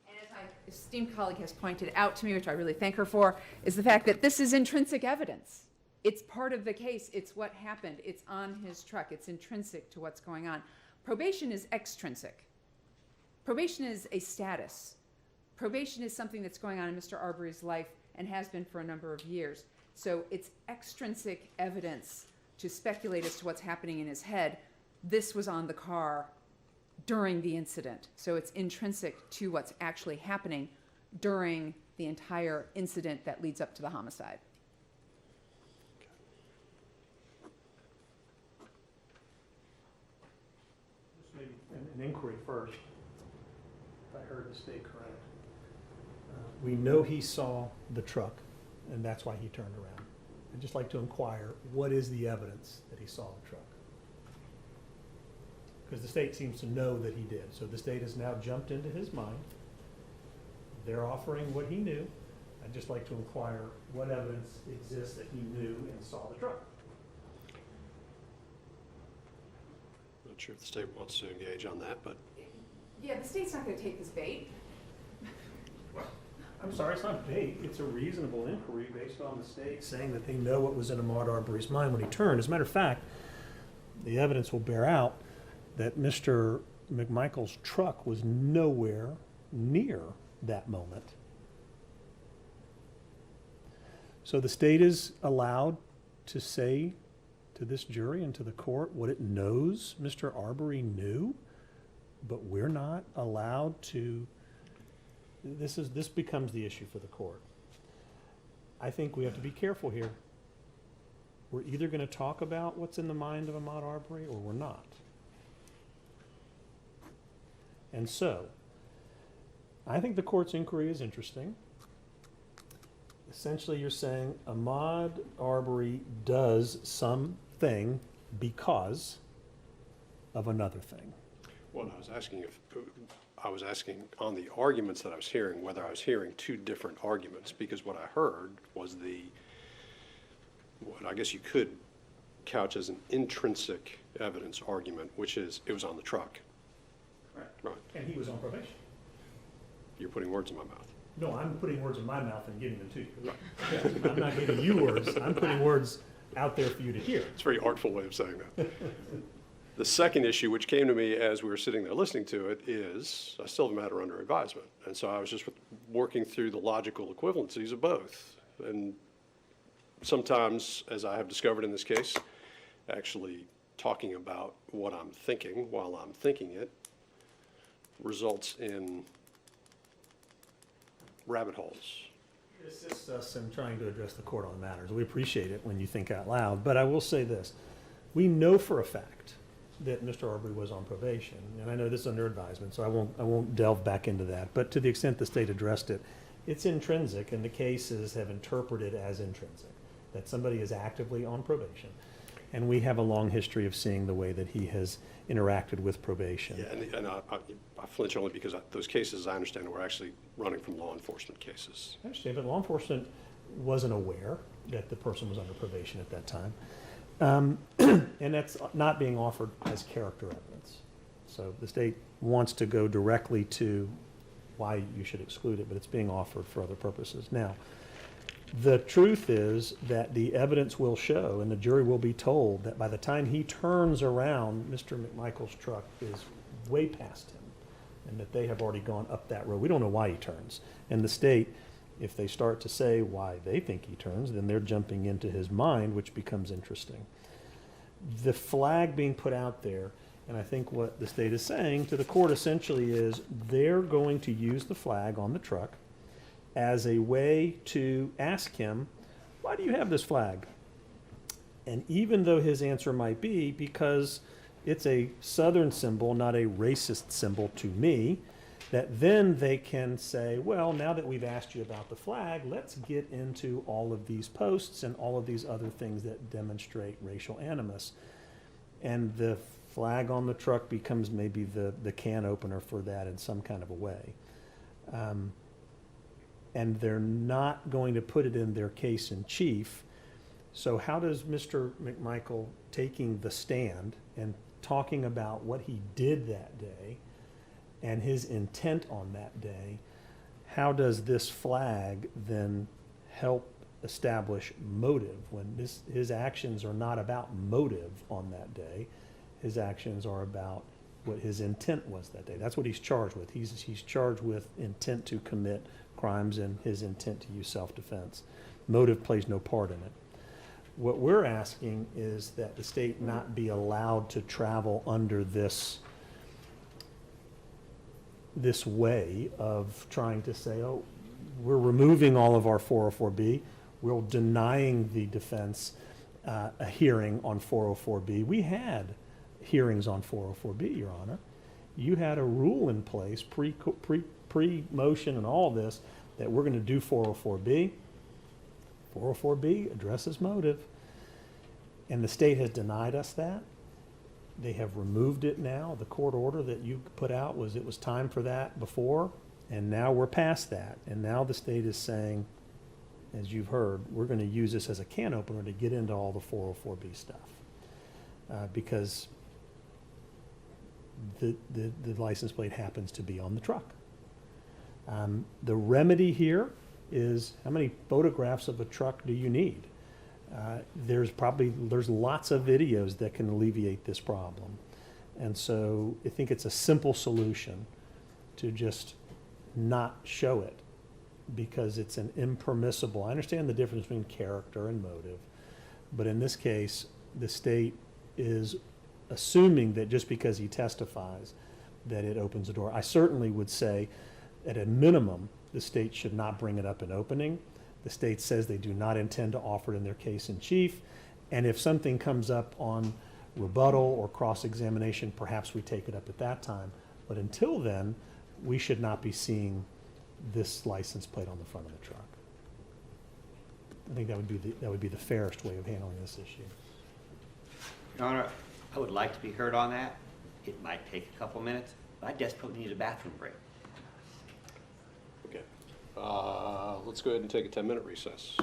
And as my esteemed colleague has pointed out to me, which I really thank her for, is the fact that this is intrinsic evidence. It's part of the case. It's what happened. It's on his truck. It's intrinsic to what's going on. Probation is extrinsic. Probation is a status. Probation is something that's going on in Mr. Arbery's life and has been for a number of years. So it's extrinsic evidence to speculate as to what's happening in his head. This was on the car during the incident. So it's intrinsic to what's actually happening during the entire incident that leads up to the homicide. Just maybe an inquiry first, if I heard the state correct. We know he saw the truck, and that's why he turned around. I'd just like to inquire, what is the evidence that he saw the truck? Because the state seems to know that he did. So the state has now jumped into his mind. They're offering what he knew. I'd just like to inquire what evidence exists that he knew and saw the truck. Not sure if the state wants to engage on that, but Yeah, the state's not going to take this bait. I'm sorry, it's not bait. It's a reasonable inquiry based on the state saying that they know what was in Ahmaud Arbery's mind when he turned. As a matter of fact, the evidence will bear out that Mr. McMichael's truck was nowhere near that moment. So the state is allowed to say to this jury and to the court what it knows Mr. Arbery knew, but we're not allowed to this becomes the issue for the court. I think we have to be careful here. We're either gonna talk about what's in the mind of Ahmaud Arbery or we're not. And so, I think the court's inquiry is interesting. Essentially, you're saying Ahmaud Arbery does something because of another thing. Well, I was asking on the arguments that I was hearing, whether I was hearing two different arguments, because what I heard was what I guess you could couch as an intrinsic evidence argument, which is it was on the truck. Right. And he was on probation. You're putting words in my mouth. No, I'm putting words in my mouth and giving them to you. Right. Yeah, I'm not giving you words, I'm putting words out there for you to hear. It's a very artful way of saying that. The second issue, which came to me as we were sitting there listening to it, is I still have a matter under advisement. And so I was just working through the logical equivalencies of both. And sometimes, as I have discovered in this case, actually talking about what I'm thinking while I'm thinking it results in rabbit holes. It assists us in trying to address the court on matters. We appreciate it when you think out loud, but I will say this. We know for a fact that Mr. Arbery was on probation, and I know this is under advisement, so I won't delve back into that, but to the extent the state addressed it, it's intrinsic, and the cases have interpreted as intrinsic, that somebody is actively on probation. And we have a long history of seeing the way that he has interacted with probation. Yeah, and I flinch only because those cases, I understand, were actually running from law enforcement cases. I understand, but law enforcement wasn't aware that the person was under probation at that time. And that's not being offered as character evidence. So the state wants to go directly to why you should exclude it, but it's being offered for other purposes. Now, the truth is that the evidence will show, and the jury will be told, that by the time he turns around, Mr. McMichael's truck is way past him, and that they have already gone up that road. We don't know why he turns. And the state, if they start to say why they think he turns, then they're jumping into his mind, which becomes interesting. The flag being put out there, and I think what the state is saying to the court essentially is they're going to use the flag on the truck as a way to ask him, why do you have this flag? And even though his answer might be because it's a Southern symbol, not a racist symbol to me, that then they can say, well, now that we've asked you about the flag, let's get into all of these posts and all of these other things that demonstrate racial animus. And the flag on the truck becomes maybe the can opener for that in some kind of a way. And they're not going to put it in their case in chief. So how does Mr. McMichael taking the stand and talking about what he did that day and his intent on that day, how does this flag then help establish motive when his actions are not about motive on that day? His actions are about what his intent was that day. That's what he's charged with. He's charged with intent to commit crimes and his intent to use self-defense. Motive plays no part in it. What we're asking is that the state not be allowed to travel under this way of trying to say, oh, we're removing all of our 404B, we're denying the defense a hearing on 404B. We had hearings on 404B, Your Honor. You had a rule in place, pre-motion and all this, that we're going to do 404B. 404B addresses motive. And the state has denied us that. They have removed it now. The court order that you put out was it was time for that before, and now we're past that. And now the state is saying, as you've heard, we're going to use this as a can opener to get into all the 404B stuff. Because the license plate happens to be on the truck. The remedy here is how many photographs of a truck do you need? There's lots of videos that can alleviate this problem. And so I think it's a simple solution to just not show it because it's an impermissible. I understand the difference between character and motive, but in this case, the state is assuming that just because he testifies that it opens the door. I certainly would say at a minimum, the state should not bring it up in opening. The state says they do not intend to offer it in their case in chief. And if something comes up on rebuttal or cross-examination, perhaps we take it up at that time. But until then, we should not be seeing this license plate on the front of the truck. I think that would be the fairest way of handling this issue. Your Honor, I would like to be heard on that. It might take a couple minutes, but I desperately need a bathroom break. Okay. Let's go ahead and take a 10-minute recess.